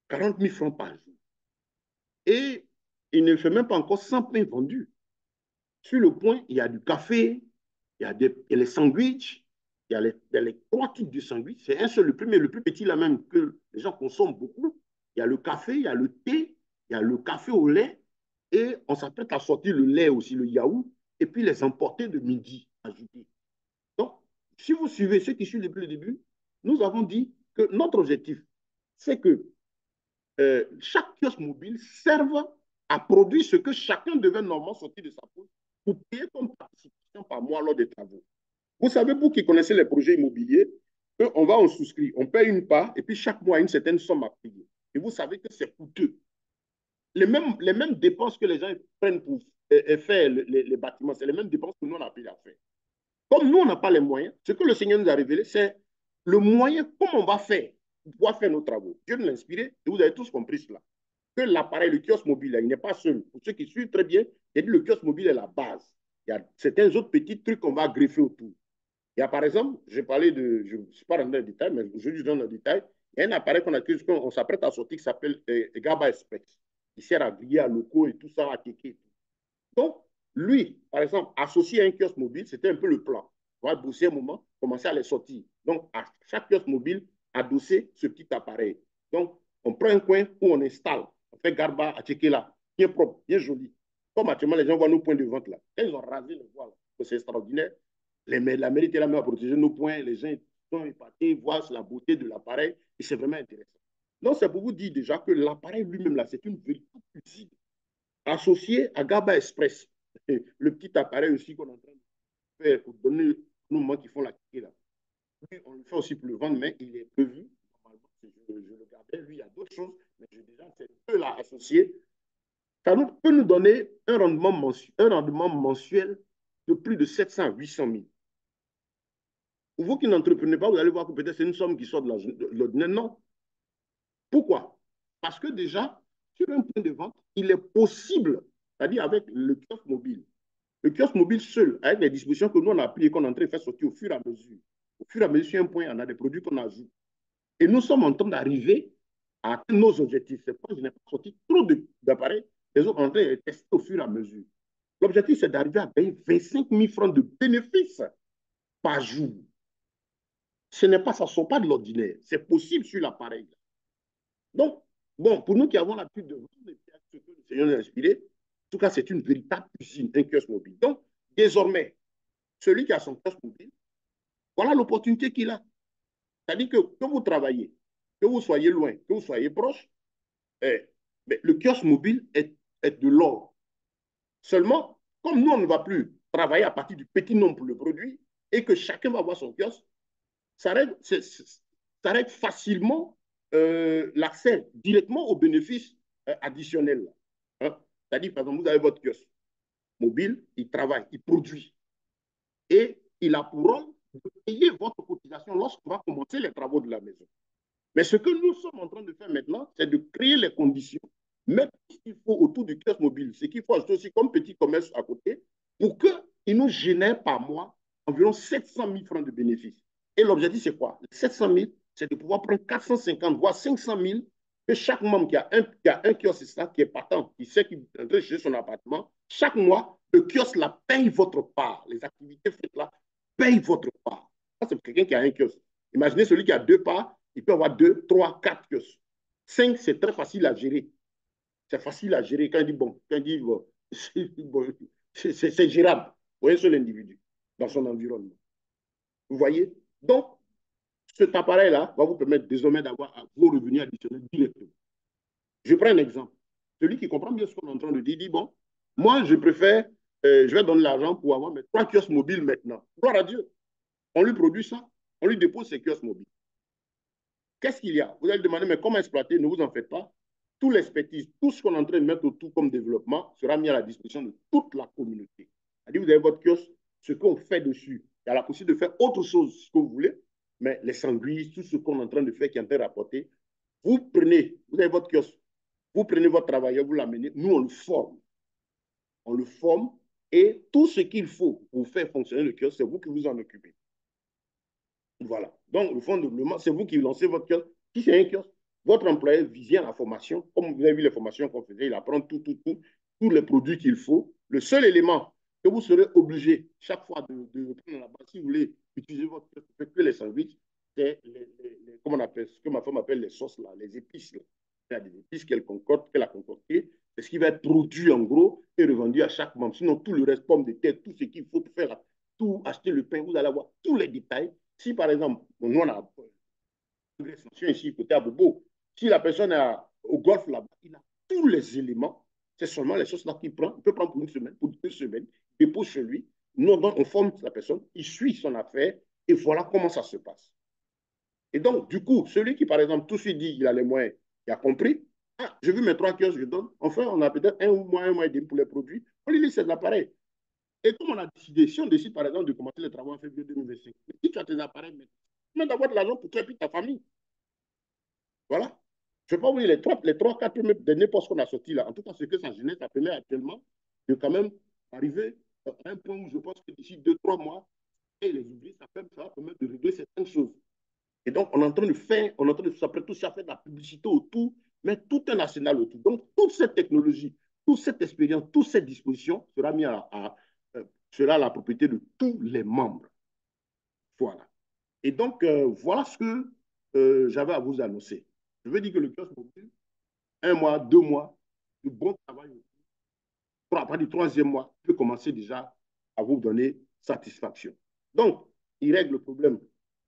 40 000 francs par jour. Et il ne fait même pas encore 100 pains vendus. Sur le point, il y a du café, il y a les sandwichs, il y a les 3 types de sandwichs. C'est un seul, le premier, le plus petit là même, que les gens consomment beaucoup. Il y a le café, il y a le thé, il y a le café au lait, et on s'apprête à sortir le lait aussi, le yaourt, et puis les emporter de midi ajoutés. Donc, si vous suivez ceux qui suivent depuis le début, nous avons dit que notre objectif, c'est que chaque kiosque mobile serve à produire ce que chacun devait normalement sortir de sa poche pour payer comme participation par mois lors des travaux. Vous savez, vous qui connaissez les projets immobiliers, on va en souscrire, on paye une part et puis chaque mois, une certaine somme à payer. Et vous savez que c'est coûteux. Les mêmes dépenses que les gens prennent pour faire les bâtiments, c'est les mêmes dépenses que nous, on a payé à faire. Comme nous, on n'a pas les moyens, ce que le Seigneur nous a révélé, c'est le moyen, comment on va faire pour pouvoir faire nos travaux. Dieu nous l'a inspiré et vous avez tous compris cela. Que l'appareil, le kiosque mobile, il n'est pas seul. Pour ceux qui suivent très bien, il dit le kiosque mobile est la base. Il y a certains autres petits trucs qu'on va greffer autour. Il y a par exemple, j'ai parlé de, je ne suis pas rentré dans le détail, mais je lui donne le détail. Il y a un appareil qu'on s'apprête à sortir qui s'appelle Gaba Express, qui sert à griller à locaux et tout ça, à ticket. Donc, lui, par exemple, associé à un kiosque mobile, c'était un peu le plan. On va bosser un moment, commencer à les sortir. Donc, à chaque kiosque mobile, adosser ce petit appareil. Donc, on prend un coin où on installe. On fait garba à checker là, bien propre, bien joli. Comme actuellement, les gens voient nos points de vente là. Quand ils ont rasé le voile, c'est extraordinaire. La mairie était là à protéger nos points. Les gens sont épatés, voient la beauté de l'appareil et c'est vraiment intéressant. Donc, c'est pour vous dire déjà que l'appareil lui-même là, c'est une véritable usine associé à Gaba Express, le petit appareil aussi qu'on est en train de faire pour donner aux moments qui font la qualité là. Lui, on le fait aussi pour le vendre, mais il est prévu. Normalement, je le gardais. Lui, il y a d'autres choses, mais déjà, ces deux-là associés, ça peut nous donner un rendement mensuel de plus de 700 à 800 000. Pour vous qui n'entreprenez pas, vous allez voir que peut-être c'est une somme qui sort de l'ordinaire. Non. Pourquoi? Parce que déjà, sur un point de vente, il est possible, c'est-à-dire avec le kiosque mobile, le kiosque mobile seul, avec les dispositions que nous on a prises et qu'on est en train de faire sortir au fur et à mesure. Au fur et à mesure, sur un point, on a des produits qu'on ajoute. Et nous sommes en train d'arriver à atteindre nos objectifs. C'est pourquoi je n'ai pas sorti trop d'appareils. Les autres sont en train de tester au fur et à mesure. L'objectif, c'est d'arriver à payer 25 000 francs de bénéfices par jour. Ce n'est pas, ça ne sort pas de l'ordinaire. C'est possible sur l'appareil. Donc, bon, pour nous qui avons l'habitude de vendre ce que le Seigneur nous a inspiré, en tout cas, c'est une véritable usine, un kiosque mobile. Donc, désormais, celui qui a son kiosque mobile, voilà l'opportunité qu'il a. C'est-à-dire que vous travaillez, que vous soyez loin, que vous soyez proche, le kiosque mobile est de l'or. Seulement, comme nous, on ne va plus travailler à partir du petit nombre pour le produit et que chacun va avoir son kiosque, ça règle facilement l'accès directement aux bénéfices additionnels. Hein? C'est-à-dire, par exemple, vous avez votre kiosque mobile, il travaille, il produit. Et il a pour rôle de payer votre cotisation lorsqu'on va commencer les travaux de la maison. Mais ce que nous sommes en train de faire maintenant, c'est de créer les conditions, mettre ce qu'il faut autour du kiosque mobile, ce qu'il faut ajouter aussi comme petit commerce à côté, pour qu'il nous génère par mois environ 700 000 francs de bénéfices. Et l'objectif, c'est quoi? 700 000, c'est de pouvoir prendre 450, voire 500 000 que chaque membre qui a un kiosque, c'est ça, qui est partant, qui sait qu'il est en train de chercher son appartement, chaque mois, le kiosque là paye votre part. Les activités faites là payent votre part. Ça, c'est pour quelqu'un qui a un kiosque. Imaginez celui qui a deux parts, il peut avoir deux, trois, quatre kiosques. Cinq, c'est très facile à gérer. C'est facile à gérer quand il dit bon, quand il dit bon, c'est gérable pour un seul individu dans son environnement. Vous voyez? Donc, cet appareil-là va vous permettre désormais d'avoir vos revenus additionnels directement. Je prends un exemple. Celui qui comprend bien ce qu'on est en train de dire, dit, bon, moi, je préfère, je vais donner l'argent pour avoir mes trois kiosques mobiles maintenant. Gloire à Dieu. On lui produit ça, on lui dépose ses kiosques mobiles. Qu'est-ce qu'il y a? Vous allez demander, mais comment exploiter? Ne vous en faites pas. Tout l'expertise, tout ce qu'on est en train de mettre autour comme développement sera mis à la disposition de toute la communauté. C'est-à-dire, vous avez votre kiosque, ce qu'on fait dessus. Il y a la possibilité de faire autre chose, ce que vous voulez, mais les sandwichs, tout ce qu'on est en train de faire qui est en train de rapporter, vous prenez, vous avez votre kiosque, vous prenez votre travailleur, vous l'amenez, nous on le forme. On le forme et tout ce qu'il faut pour faire fonctionner le kiosque, c'est vous qui vous en occupez. Voilà. Donc, le fonds de développement, c'est vous qui lancez votre kiosque. Si c'est un kiosque, votre employé vient à la formation. Comme vous avez vu les formations qu'on faisait, il apprend tous les produits qu'il faut. Le seul élément que vous serez obligé chaque fois de prendre la base, si vous voulez utiliser votre kiosque, que les sandwichs, c'est comment on appelle, ce que ma femme appelle les sauces, là, les épices. Là. Il y a des épices qu'elle concorde, qu'elle a concoctées. C'est ce qui va être produit en gros et revendu à chaque membre. Sinon, tout le reste, pommes de terre, tout ce qu'il faut pour faire tout, acheter le pain, vous allez avoir tous les détails. Si par exemple, nous on a une extension ici, côté à Bobo, si la personne est au golf là-bas, il a tous les éléments, c'est seulement les choses là qu'il prend, il peut prendre pour une semaine, pour 2 semaines, il dépose chez lui, nous on forme la personne, il suit son affaire et voilà comment ça se passe. Et donc, du coup, celui qui, par exemple, tout de suite dit qu'il a les moyens, il a compris, ah, je veux mes trois kiosques, je donne, enfin, on a peut-être un mois et demi pour les produits, on lui laisse de l'appareil. Et comme on a décidé, si on décide par exemple de commencer les travaux en février 2025, si tu as tes appareils, mais d'avoir de l'argent pour toi et puis ta famille. Voilà. Je ne vais pas vous dire les trois, quatre derniers postes qu'on a sortis là. En tout cas, ce que ça génère, ça permet actuellement de quand même arriver à un point où je pense que d'ici 2, 3 mois, et les oublis, ça va permettre de régler certaines choses. Et donc, on est en train de faire, on est en train de s'apprêter aussi à faire de la publicité autour, mais tout un arsenal autour. Donc, toute cette technologie, toute cette expérience, toute cette disposition sera mise sera à la propriété de tous les membres. Voilà. Et donc, voilà ce que j'avais à vous annoncer. Je veux dire que le kiosque mobile, 1 mois, 2 mois, de bon travail. À partir du troisième mois, peut commencer déjà à vous donner satisfaction. Donc, il règle le problème.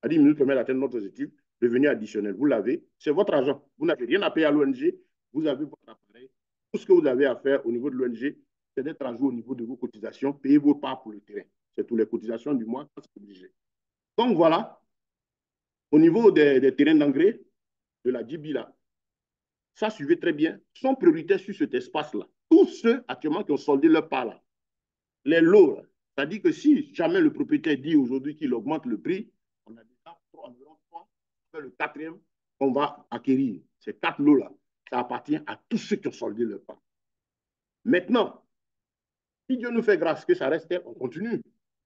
À 10 minutes, permet d'atteindre notre objectif. Revenu additionnel, vous l'avez. C'est votre argent. Vous n'avez rien à payer à l'ONG. Vous avez votre appareil. Tout ce que vous avez à faire au niveau de l'ONG, c'est d'être à jour au niveau de vos cotisations. Payez vos parts pour le terrain. C'est toutes les cotisations du mois, c'est obligé. Donc voilà, au niveau des terrains d'engrais, de la DIBI, là, ça suivait très bien, sont prioritaires sur cet espace-là. Tous ceux actuellement qui ont soldé leur part, là, les lots, c'est-à-dire que si jamais le propriétaire dit aujourd'hui qu'il augmente le prix, on a déjà environ 3, le quatrième qu'on va acquérir. Ces 4 lots-là, ça appartient à tous ceux qui ont soldé leur part. Maintenant, si Dieu nous fait grâce que ça reste tel, on continue.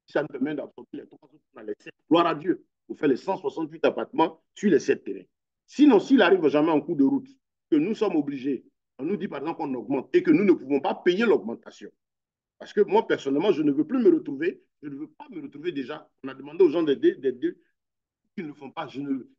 Si ça nous permet d'absorber les 3 autres, on a les 7. Gloire à Dieu. Pour faire les 168 appartements sur les 7 terrains. Sinon, s'il arrive jamais en cours de route, que nous sommes obligés, on nous dit par exemple qu'on augmente et que nous ne pouvons pas payer l'augmentation. Parce que moi, personnellement, je ne veux plus me retrouver, je ne veux pas me retrouver déjà. On a demandé aux gens d'aider qu'ils ne le font pas.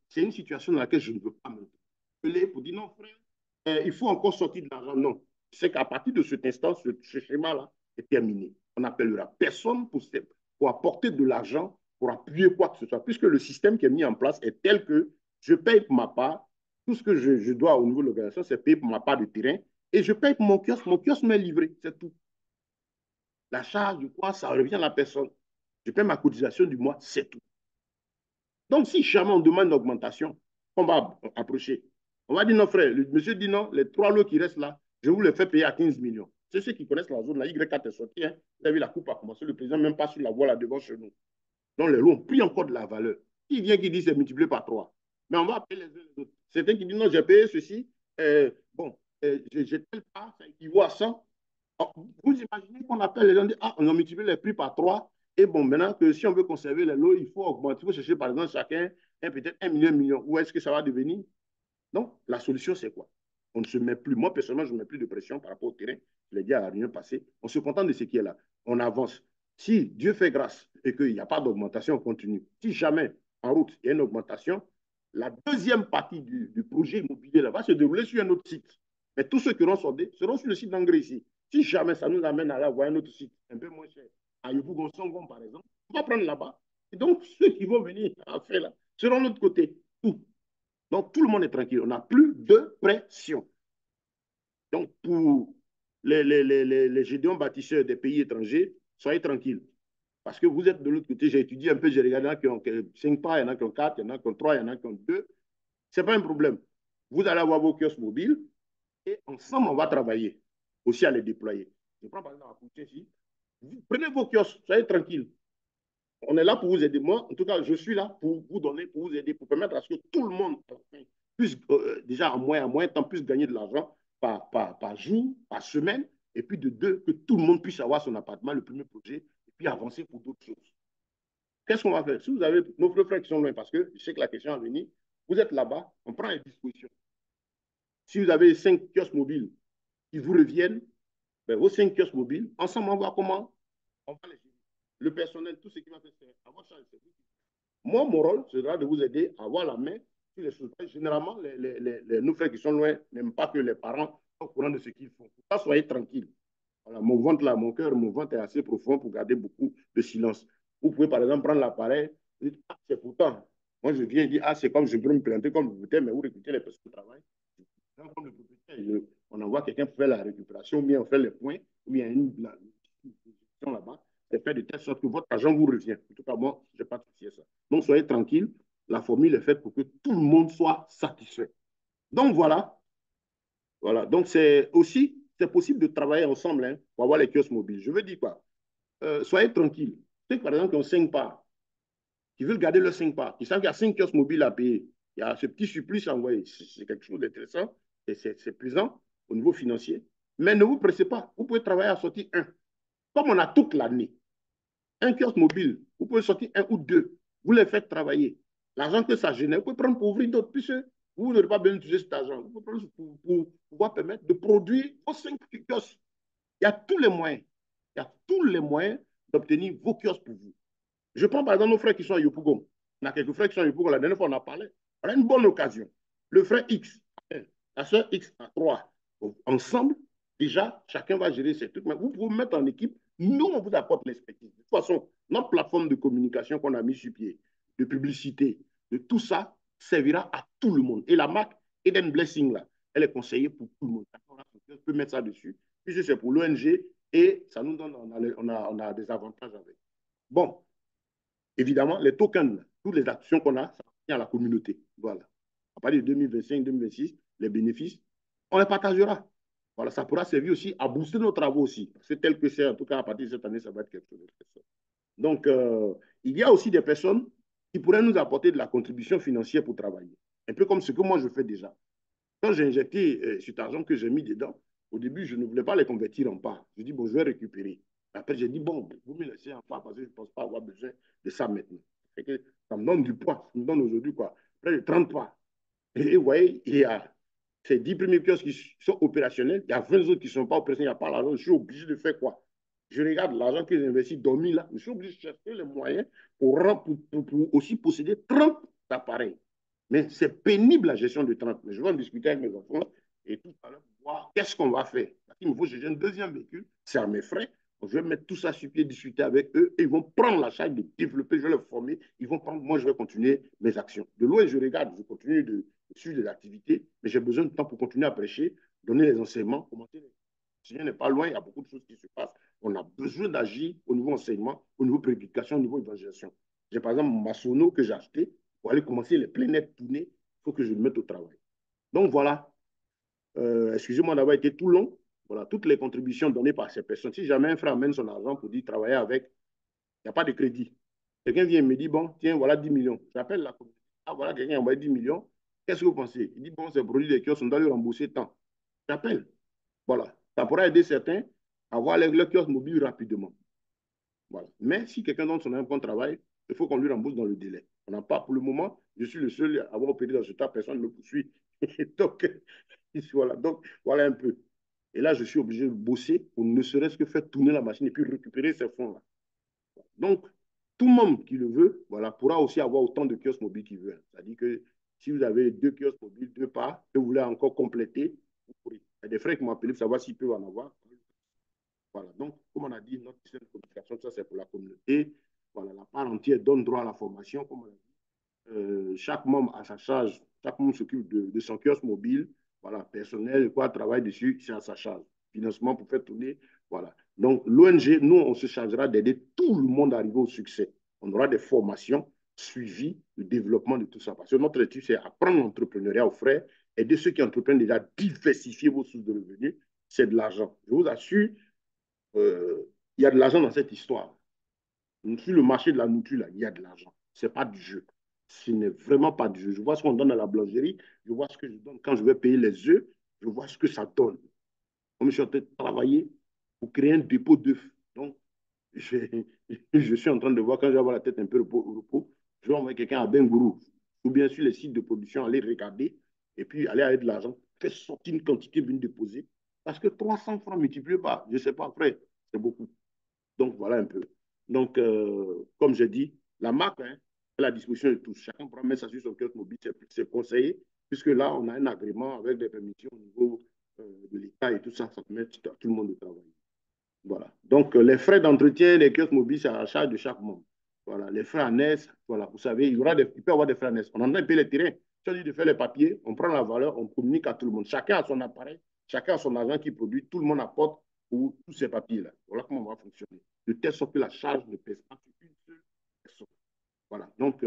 C'est une situation dans laquelle je ne veux pas me retrouver. Pour dire non, frère, il faut encore sortir de l'argent. Non. C'est qu'à partir de cet instant, ce schéma-là est terminé. On n'appellera personne pour apporter de l'argent, pour appuyer quoi que ce soit, puisque le système qui est mis en place est tel que je paye pour ma part. Tout ce que je dois au niveau de l'organisation, c'est payer pour ma part de terrain. Et je paye pour mon kiosque. Mon kiosque m'est livré. C'est tout. La charge du mois, ça revient à la personne. Je paie ma cotisation du mois, c'est tout. Donc, si jamais on demande une augmentation, on va approcher. On va dire non, frère. Le monsieur dit non, les 3 lots qui restent là, je vous les fais payer à 15 millions. C'est ceux qui connaissent la zone, la Y4 est sortie. Hein. Vous avez vu, la coupe a commencé. Le président même pas sur la voie là devant chez nous. Donc, les lots ont pris encore de la valeur. Qui vient qui dit c'est multiplié par 3? Mais on va payer les uns les autres. Certains qui disent non, j'ai payé ceci. Bon, j'ai tel part, ça équivaut à 100. Vous imaginez qu'on appelle les gens, dit, ah, on a multiplié les prix par 3. Et bon, maintenant que si on veut conserver les lots, il faut augmenter, il faut chercher par exemple chacun peut-être 1 million, 1 million. Où est-ce que ça va devenir? Donc, la solution, c'est quoi? On ne se met plus, moi personnellement, je ne mets plus de pression par rapport au terrain. Je l'ai dit à la réunion passée. On se contente de ce qui est là. On avance. Si Dieu fait grâce et qu'il n'y a pas d'augmentation, on continue. Si jamais en route, il y a une augmentation, la deuxième partie du projet immobilier là, va se dérouler sur un autre site. Mais tous ceux qui auront soldé seront sur le site d'engrais ici. Si jamais ça nous amène à aller voir un autre site un peu moins cher, à Yopougon-Songon par exemple, on va prendre là-bas. Et donc, ceux qui vont venir en faire là seront de l'autre côté. Tout. Donc, tout le monde est tranquille. On n'a plus de pression. Donc, pour les gédéons bâtisseurs des pays étrangers, soyez tranquilles. Parce que vous êtes de l'autre côté, j'ai étudié un peu, j'ai regardé, il y en a qui ont 5 pas, il y en a qui ont 4, il y en a qui ont 3, il y en a qui ont 2. Ce n'est pas un problème. Vous allez avoir vos kiosques mobiles et ensemble, on va travailler aussi à les déployer. Je prends par exemple la Poussée ici. Vous prenez vos kiosques, soyez tranquilles. On est là pour vous aider. Moi, en tout cas, je suis là pour vous donner, pour vous aider, pour permettre à ce que tout le monde puisse, déjà en moins temps, puisse gagner de l'argent par jour, par semaine, et puis de deux, que tout le monde puisse avoir son appartement, le premier projet, et puis avancer pour d'autres choses. Qu'est-ce qu'on va faire? Si vous avez nos frères qui sont loin, parce que je sais que la question est venue, vous êtes là-bas, on prend les dispositions. Si vous avez 5 kiosques mobiles qui vous reviennent, ben, vos 5 kiosques mobiles, ensemble, on va voir comment on va les gérer. Le personnel, tout ce qui va faire, c'est avoir charge de service. Moi, mon rôle sera de vous aider à avoir la main sur les choses. Généralement, nos frères qui sont loin n'aiment pas que les parents soient au courant de ce qu'ils font. Pour ça, soyez tranquilles. Voilà, mon ventre là, mon cœur, mon ventre est assez profond pour garder beaucoup de silence. Vous pouvez par exemple prendre l'appareil, et dire, ah, c'est pourtant. Moi, je viens dire, ah, c'est comme je peux me planter comme propriétaire, mais vous recrutez les personnes qui travaillent. Comme le propriétaire, on envoie quelqu'un pour faire la récupération, ou bien on fait les points, ou bien une gestion là-bas. C'est fait de telle sorte que votre argent vous revient. En tout cas, moi, je n'ai pas de souci à ça. Donc, soyez tranquille. La formule est faite pour que tout le monde soit satisfait. Donc, voilà. Voilà. Donc, c'est aussi, c'est possible de travailler ensemble hein, pour avoir les kiosques mobiles. Je veux dire quoi? Soyez tranquille. Ceux, par exemple, qui ont 5 parts, qui veulent garder leurs 5 parts, qui savent qu'il y a 5 kiosques mobiles à payer, il y a ce petit surplus à envoyer. C'est quelque chose d'intéressant. C'est plaisant au niveau financier. Mais ne vous pressez pas. Vous pouvez travailler à sortir un. Comme on a toute l'année, un kiosque mobile, vous pouvez sortir un ou deux. Vous les faites travailler. L'argent que ça génère, vous pouvez prendre pour ouvrir d'autres, puisque vous n'aurez pas besoin d'utiliser cet argent. Vous pouvez prendre pour pouvoir permettre de produire vos 5 kiosques. Il y a tous les moyens. Il y a tous les moyens d'obtenir vos kiosques pour vous. Je prends par exemple nos frères qui sont à Yopougon. On a quelques frères qui sont à Yopougon. La dernière fois, on a parlé. On a une bonne occasion. Le frère X, la soeur X à 3. Ensemble, déjà, chacun va gérer ses trucs. Mais vous pouvez vous mettre en équipe. Nous, on vous apporte l'expertise. De toute façon, notre plateforme de communication qu'on a mis sur pied, de publicité, de tout ça, servira à tout le monde. Et la marque Eden Blessing, là, elle est conseillée pour tout le monde. On peut mettre ça dessus. Puisque c'est pour l'ONG et ça nous donne, on a des avantages avec. Bon, évidemment, les tokens, toutes les actions qu'on a, ça appartient à la communauté. Voilà. À partir de 2025-2026, les bénéfices, on les partagera. Voilà, ça pourra servir aussi à booster nos travaux aussi. Parce que tel que c'est, en tout cas, à partir de cette année, ça va être quelque chose de très fort. Donc, il y a aussi des personnes qui pourraient nous apporter de la contribution financière pour travailler. Un peu comme ce que moi, je fais déjà. Quand j'ai injecté cet argent que j'ai mis dedans, au début, je ne voulais pas les convertir en parts. Je dis, bon, je vais récupérer. Après, j'ai dit, bon, vous me laissez en part parce que je ne pense pas avoir besoin de ça maintenant. Que ça me donne du poids. Ça me donne aujourd'hui quoi, près de 30 parts. Et vous voyez, il y a ces 10 premiers kiosques qui sont opérationnels. Il y a 20 autres qui ne sont pas opérationnels. Il n'y a pas l'argent. Je suis obligé de faire quoi? Je regarde l'argent que j'ai investi dormi là. Je suis obligé de chercher les moyens pour aussi posséder 30 appareils. Mais c'est pénible la gestion de 30. Mais je vais en discuter avec mes enfants et tout à l'heure pour voir qu'est-ce qu'on va faire. Il me faut chercher un deuxième véhicule, c'est à mes frais. Donc, je vais mettre tout ça sur pied, discuter avec eux et ils vont prendre la charge de développer, je vais les former. Ils vont prendre, moi, je vais continuer mes actions. De loin, je regarde, je continue de suivre des activités, mais j'ai besoin de temps pour continuer à prêcher, donner les enseignements, commenter. Le Seigneur n'est pas loin, il y a beaucoup de choses qui se passent. On a besoin d'agir au niveau enseignement, au niveau prédication, au niveau évangélisation. J'ai par exemple ma sono que j'ai acheté pour aller commencer les plein net tourner. Il faut que je me mette au travail. Donc voilà, excusez-moi d'avoir été tout long. Voilà, toutes les contributions données par ces personnes. Si jamais un frère amène son argent pour dire travailler avec, il n'y a pas de crédit. Quelqu'un vient et me dit, bon, tiens, voilà 10 millions. J'appelle la communauté. Ah, voilà, quelqu'un a envoyé 10 millions. Qu'est-ce que vous pensez? Il dit, bon, c'est produit des kiosques, on doit lui rembourser tant. J'appelle. Voilà. Ça pourra aider certains à avoir le kiosque mobile rapidement. Voilà. Mais si quelqu'un donne son impôt de travail, il faut qu'on lui rembourse dans le délai. On n'a pas, pour le moment, je suis le seul à avoir opéré dans ce tas, personne ne me poursuit. Donc, voilà un peu. Et là, je suis obligé de bosser pour ne serait-ce que faire tourner la machine et puis récupérer ces fonds-là. Donc, tout le monde qui le veut, voilà, pourra aussi avoir autant de kiosques mobiles qu'il veut. C'est-à-dire que si vous avez deux kiosques mobiles, deux parts, et vous voulez encore compléter, vous pourrez. Il y a des frères qui m'ont appelé pour savoir s'ils peuvent en avoir. Voilà. Donc, comme on a dit, notre système de communication, ça c'est pour la communauté. Voilà, la part entière donne droit à la formation, comme on a dit. Chaque membre a sa charge, chaque membre s'occupe de son kiosque mobile, voilà, personnel, quoi, travaille dessus, c'est à sa charge. Financement pour faire tourner, voilà. Donc, l'ONG, nous, on se chargera d'aider tout le monde à arriver au succès. On aura des formations suivies, le développement de tout ça. Parce que notre étude, c'est apprendre l'entrepreneuriat aux frères, aider ceux qui entreprennent déjà, diversifier vos sources de revenus, c'est de l'argent. Je vous assure, il y a de l'argent dans cette histoire. Sur le marché de la nourriture, là, il y a de l'argent. Ce n'est pas du jeu. Ce n'est vraiment pas du jeu. Je vois ce qu'on donne à la boulangerie, je vois ce que je donne quand je vais payer les œufs, je vois ce que ça donne. Comme je suis en train de travailler pour créer un dépôt d'œufs. Donc, je, je suis en train de voir, quand je vais avoir la tête un peu au repos, je vais envoyer quelqu'un à Bengourou ou bien sur les sites de production, aller regarder et puis aller avec de l'argent, faire sortir une quantité bien déposée. Parce que 300 francs multipliés par, je ne sais pas, après, c'est beaucoup. Donc, voilà un peu. Donc, comme je dis, la marque hein, est à la disposition de tous. Chacun pourra mettre ça sur son kiosque mobile, c'est conseillé, puisque là, on a un agrément avec des permissions au niveau de l'État et tout ça, ça permet à tout le monde de travailler. Voilà. Donc, les frais d'entretien des kiosques mobiles, c'est à la charge de chaque membre. Voilà. Les frais annexes, voilà. Vous savez, il peut y avoir des frais annexes. On en a payé les terrains. Si on dit de faire les papiers, on prend la valeur, on communique à tout le monde. Chacun a son appareil, chacun a son argent qui produit, tout le monde apporte pour tous ces papiers-là. Voilà comment on va fonctionner. De telle sorte que la charge ne pèse pas sur une seule personne. Voilà. Donc,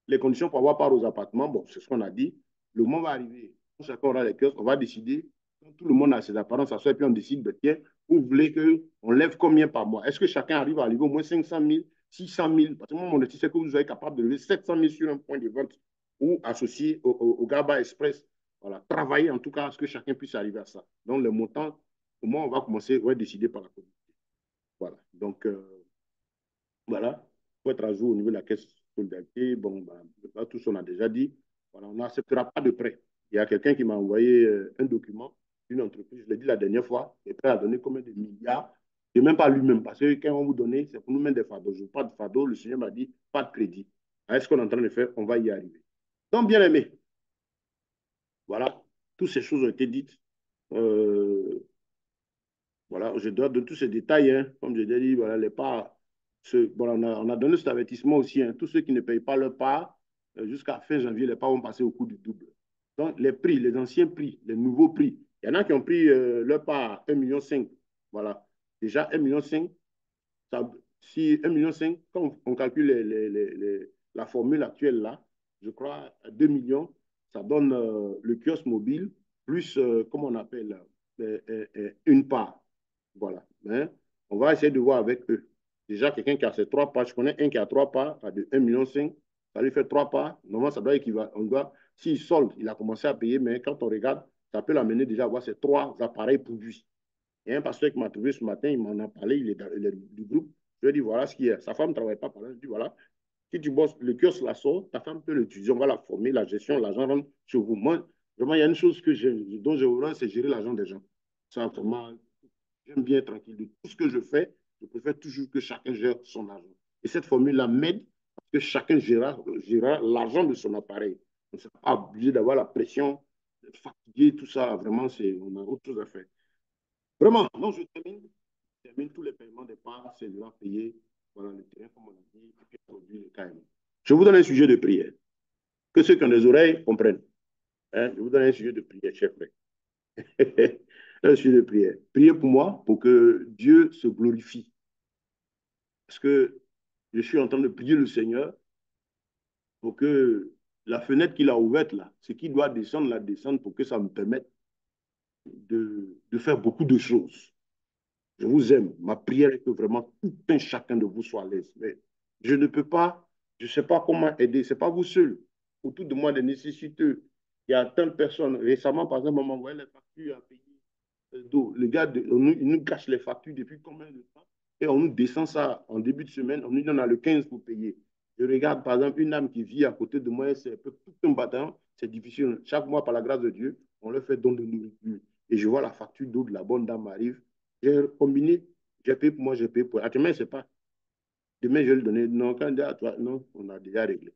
les conditions pour avoir part aux appartements, bon, c'est ce qu'on a dit. Le moment va arriver. Quand chacun aura les kiosques, on va décider. Quand tout le monde a ses apparences, ça soit, et puis on décide, ben, tiens, vous voulez qu'on lève combien par mois? Est-ce que chacun arrive à lever au moins 500 000, 600 000? Parce que moi, mon objectif, c'est que vous soyez capable de lever 700 000 sur un point de vente ou associé au GABA Express. Voilà. Travailler en tout cas à ce que chacun puisse arriver à ça. Donc, le montant, au moins, on va commencer, on va décider par la communauté. Voilà. Donc, voilà, il faut être à jour au niveau de la caisse de solidarité. Bon, bah, là, tout ça, on a déjà dit. Voilà, on n'acceptera pas de prêt. Il y a quelqu'un qui m'a envoyé un document d'une entreprise, je l'ai dit la dernière fois, et prêt à donner combien de milliards. Et même pas lui-même, parce que quand on vous donne, c'est pour nous mettre des fardeaux. Je veux pas de fardeau, le Seigneur m'a dit, pas de crédit. Est-ce qu'on est en train de faire? On va y arriver. Donc, bien aimé, voilà, toutes ces choses ont été dites. Euh, voilà, je dois de tous ces détails, hein, comme je l'ai dit, voilà, les parts. Bon, on a donné cet avertissement aussi. Hein, tous ceux qui ne payent pas leur part, jusqu'à fin janvier, les parts vont passer au coût du double. Donc, les prix, les anciens prix, les nouveaux prix, il y en a qui ont pris leur part à 1,5 million. Voilà. Déjà, 1,5 million, ça, si 1,5 million, quand on calcule la formule actuelle là, je crois, à 2 millions, ça donne le kiosque mobile plus, comment on appelle, une part. Voilà. Mais on va essayer de voir avec eux. Déjà, quelqu'un qui a ses trois parts, je connais un qui a trois parts, à de 1,5 million, ça lui fait trois parts. Normalement, ça doit équivalent. On doit, s'il solde, il a commencé à payer, mais quand on regarde, ça peut l'amener déjà à avoir ses trois appareils produits. Il y a un pasteur qui m'a trouvé ce matin, il m'en a parlé, il est du groupe. Je lui ai dit, voilà ce qu'il y a. Sa femme ne travaille pas par là. Je lui ai dit, voilà, si tu bosses, le kiosque la sort, ta femme peut l'utiliser, on va la former, la gestion, l'argent rentre sur vous. Moi, vraiment, il y a une chose dont je voudrais, c'est gérer l'argent des gens. Ça, vraiment, j'aime bien être tranquille. De tout ce que je fais, je préfère toujours que chacun gère son argent. Et cette formule-là m'aide parce que chacun gérera l'argent de son appareil. On ne sera pas obligé d'avoir la pression, d'être fatigué, tout ça. Vraiment, on a autre chose à faire. Vraiment, non, je termine tous les paiements des parts, c'est de payer voilà, le terrain, comme on a dit, et puis produire le KM. Je vous donne un sujet de prière. Que ceux qui ont des oreilles comprennent. Hein? Je vous donne un sujet de prière, chef frère. Un sujet de prière. Priez pour moi pour que Dieu se glorifie. Parce que je suis en train de prier le Seigneur pour que la fenêtre qu'il a ouverte là, ce qui doit descendre, la descendre pour que ça me permette de faire beaucoup de choses. Je vous aime. Ma prière est que vraiment tout un chacun de vous soit à l'aise. Mais je ne peux pas, je ne sais pas comment aider. Ce n'est pas vous seul. Autour de moi, des nécessiteux. Il y a tant de personnes. Récemment, par exemple, on m'a envoyé les factures à payer d'eau. Le gars, il nous cache les factures depuis combien de temps? Et on nous descend ça en début de semaine. On nous donne à le 15 pour payer. Je regarde, par exemple, une âme qui vit à côté de moi, c'est tout un bâtiment, c'est difficile. Chaque mois, par la grâce de Dieu, on leur fait don de nourriture. Et je vois la facture d'eau de la bonne dame arrive. J'ai combiné, j'ai payé pour moi, j'ai payé pour elle. Demain, c'est pas. Demain, je vais lui donner. Non, quand il dit à toi, non, on a déjà réglé.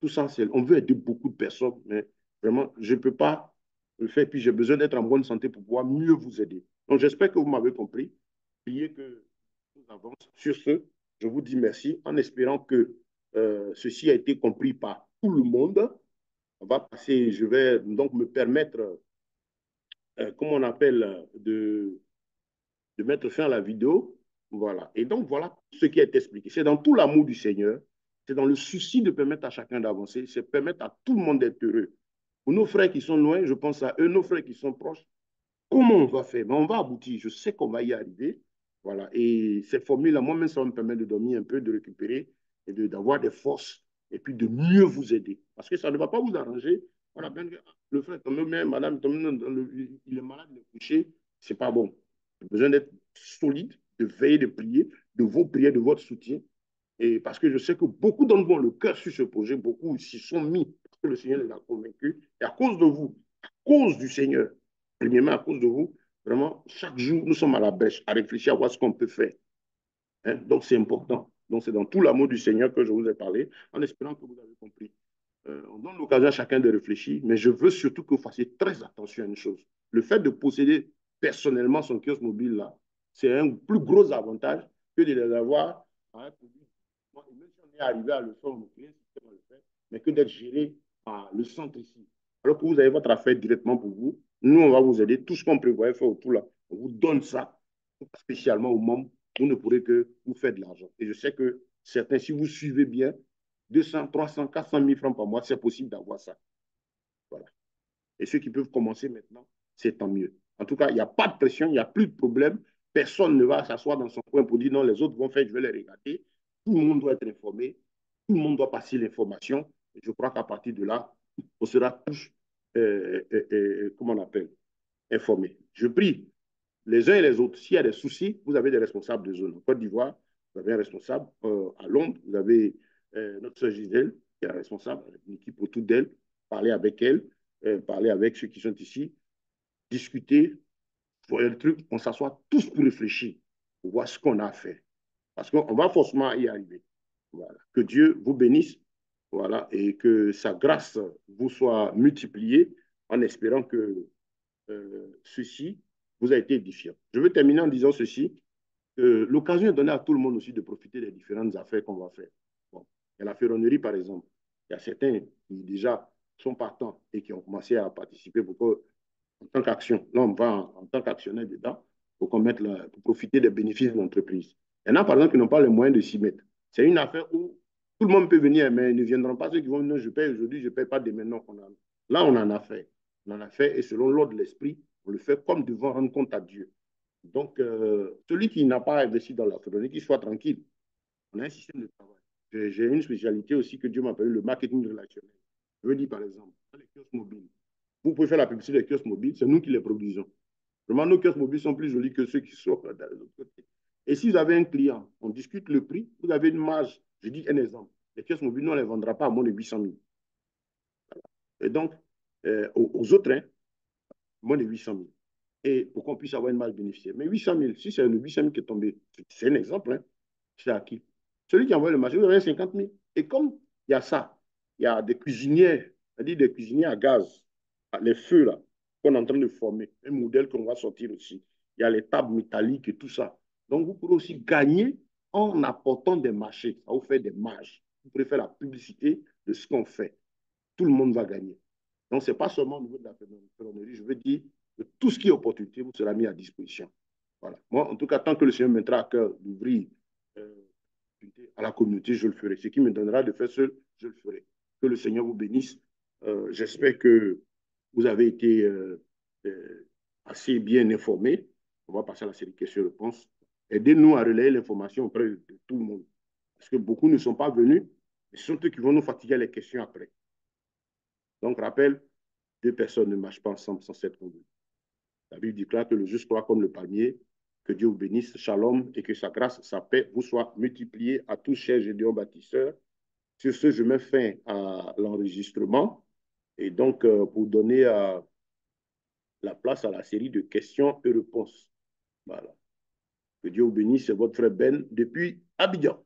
Tout ça, c'est, on veut aider beaucoup de personnes, mais vraiment, je ne peux pas le faire. Puis j'ai besoin d'être en bonne santé pour pouvoir mieux vous aider. Donc, j'espère que vous m'avez compris. Priez que nous avance. Sur ce, je vous dis merci en espérant que ceci a été compris par tout le monde. On va passer, je vais donc me permettre, comme on appelle, de mettre fin à la vidéo. Voilà. Et donc, voilà ce qui est expliqué. C'est dans tout l'amour du Seigneur, c'est dans le souci de permettre à chacun d'avancer, c'est permettre à tout le monde d'être heureux. Pour nos frères qui sont loin, je pense à eux, nos frères qui sont proches, comment on va faire? Ben, on va aboutir. Je sais qu'on va y arriver. Voilà. Et cette formule-là, moi-même, ça va me permettre de dormir un peu, de récupérer et d'avoir des forces et puis de mieux vous aider. Parce que ça ne va pas vous arranger. Voilà, ben, le frère, madame, il est malade, il est couché. C'est pas bon. J'ai besoin d'être solide, de veiller, de prier, de vos prières, de votre soutien. Et parce que je sais que beaucoup d'entre vous ont le cœur sur ce projet, beaucoup s'y sont mis, parce que le Seigneur les a convaincus. Et à cause de vous, à cause du Seigneur, premièrement à cause de vous, vraiment, chaque jour, nous sommes à la brèche, à réfléchir à voir ce qu'on peut faire. Hein? Donc, c'est important. Donc, c'est dans tout l'amour du Seigneur que je vous ai parlé, en espérant que vous avez compris. On donne l'occasion à chacun de réfléchir, mais je veux surtout que vous fassiez très attention à une chose. Le fait de posséder personnellement son kiosque mobile, là, c'est un plus gros avantage que de les avoir à un produit. Et même si on est arrivé à le faire, on crée un système à le faire, mais que d'être géré par le centre ici. Alors que vous avez votre affaire directement pour vous, nous, on va vous aider. Tout ce qu'on prévoyait faire autour là, on vous donne ça, spécialement aux membres. Vous ne pourrez que vous faire de l'argent. Et je sais que certains, si vous suivez bien, 200, 300, 400 000 francs par mois, c'est possible d'avoir ça. Voilà. Et ceux qui peuvent commencer maintenant, c'est tant mieux. En tout cas, il n'y a pas de pression, il n'y a plus de problème. Personne ne va s'asseoir dans son coin pour dire non, les autres vont faire, je vais les regarder. Tout le monde doit être informé. Tout le monde doit passer l'information. Et je crois qu'à partir de là, on sera tous, comment on appelle, informés. Je prie les uns et les autres. S'il y a des soucis, vous avez des responsables de zone. En Côte d'Ivoire, vous avez un responsable. À Londres, vous avez notre soeur Gisèle, qui est responsable, une équipe autour d'elle. Parler avec elle, parler avec ceux qui sont ici, discuter, voir le truc, on s'assoit tous pour réfléchir, pour voir ce qu'on a à faire. Parce qu'on va forcément y arriver. Voilà. Que Dieu vous bénisse, voilà, et que sa grâce vous soit multipliée en espérant que ceci vous a été édifiant. Je veux terminer en disant ceci. L'occasion est donnée à tout le monde aussi de profiter des différentes affaires qu'on va faire. Bon. Il y a la ferronnerie, par exemple. Il y a certains qui déjà sont partants et qui ont commencé à participer pour que, en tant qu'action, là, on va en tant qu'actionnaire dedans pour, pour profiter des bénéfices de l'entreprise. Il y en a, par exemple, qui n'ont pas les moyens de s'y mettre. C'est une affaire où tout le monde peut venir, mais ils ne viendront pas ceux qui vont dire, non, je paye aujourd'hui, je ne paye pas demain. Non, là, on en a fait. On en a fait et selon l'ordre de l'esprit, on le fait comme devant rendre compte à Dieu. Donc, celui qui n'a pas investi dans la ferronnerie, qu'il soit tranquille. On a un système de travail. J'ai une spécialité aussi que Dieu m'a appelée le marketing relationnel. Je veux dire, par exemple, dans les kiosques mobiles, vous pouvez faire la publicité des kiosques mobiles, c'est nous qui les produisons. Vraiment, nos kiosques mobiles sont plus jolis que ceux qui sont dans les autres côtés. Et si vous avez un client, on discute le prix, vous avez une marge. Je dis un exemple. Les kiosques mobiles, nous, on ne les vendra pas à moins de 800 000. Et donc, aux autres, hein, moins de 800 000. Et pour qu'on puisse avoir une marge bénéficiaire. Mais 800 000, si c'est le 800 000 qui est tombé, c'est un exemple, hein, c'est à qui? Celui qui envoie le marché, vous avez 50 000. Et comme il y a ça, il y a des cuisinières, c'est-à-dire des cuisiniers à gaz, les feux là, qu'on est en train de former, un modèle qu'on va sortir aussi. Il y a les tables métalliques et tout ça. Donc, vous pourrez aussi gagner en apportant des marchés. Ça vous fait des marges. Vous pourrez faire la publicité de ce qu'on fait. Tout le monde va gagner. Donc, ce n'est pas seulement au niveau de la ferronnerie, je veux dire que tout ce qui est opportunité vous sera mis à disposition. Voilà. Moi, en tout cas, tant que le Seigneur me mettra à cœur d'ouvrir euh, à la communauté, je le ferai. Ce qui me donnera de faire seul, je le ferai. Que le Seigneur vous bénisse. J'espère que vous avez été assez bien informés. On va passer à la série questions-réponses. Aidez-nous à relayer l'information auprès de tout le monde. Parce que beaucoup ne sont pas venus. Ce sont eux qui vont nous fatiguer les questions après. Donc, rappel, deux personnes ne marchent pas ensemble sans s'être convenues. La Bible déclare que le juste croit comme le palmier, que Dieu vous bénisse, shalom, et que sa grâce, sa paix vous soit multipliée à tous, chers Gédéon bâtisseurs. Sur ce, je mets fin à l'enregistrement et donc pour donner la place à la série de questions et réponses. Voilà. Que Dieu vous bénisse, c'est votre frère Ben depuis Abidjan.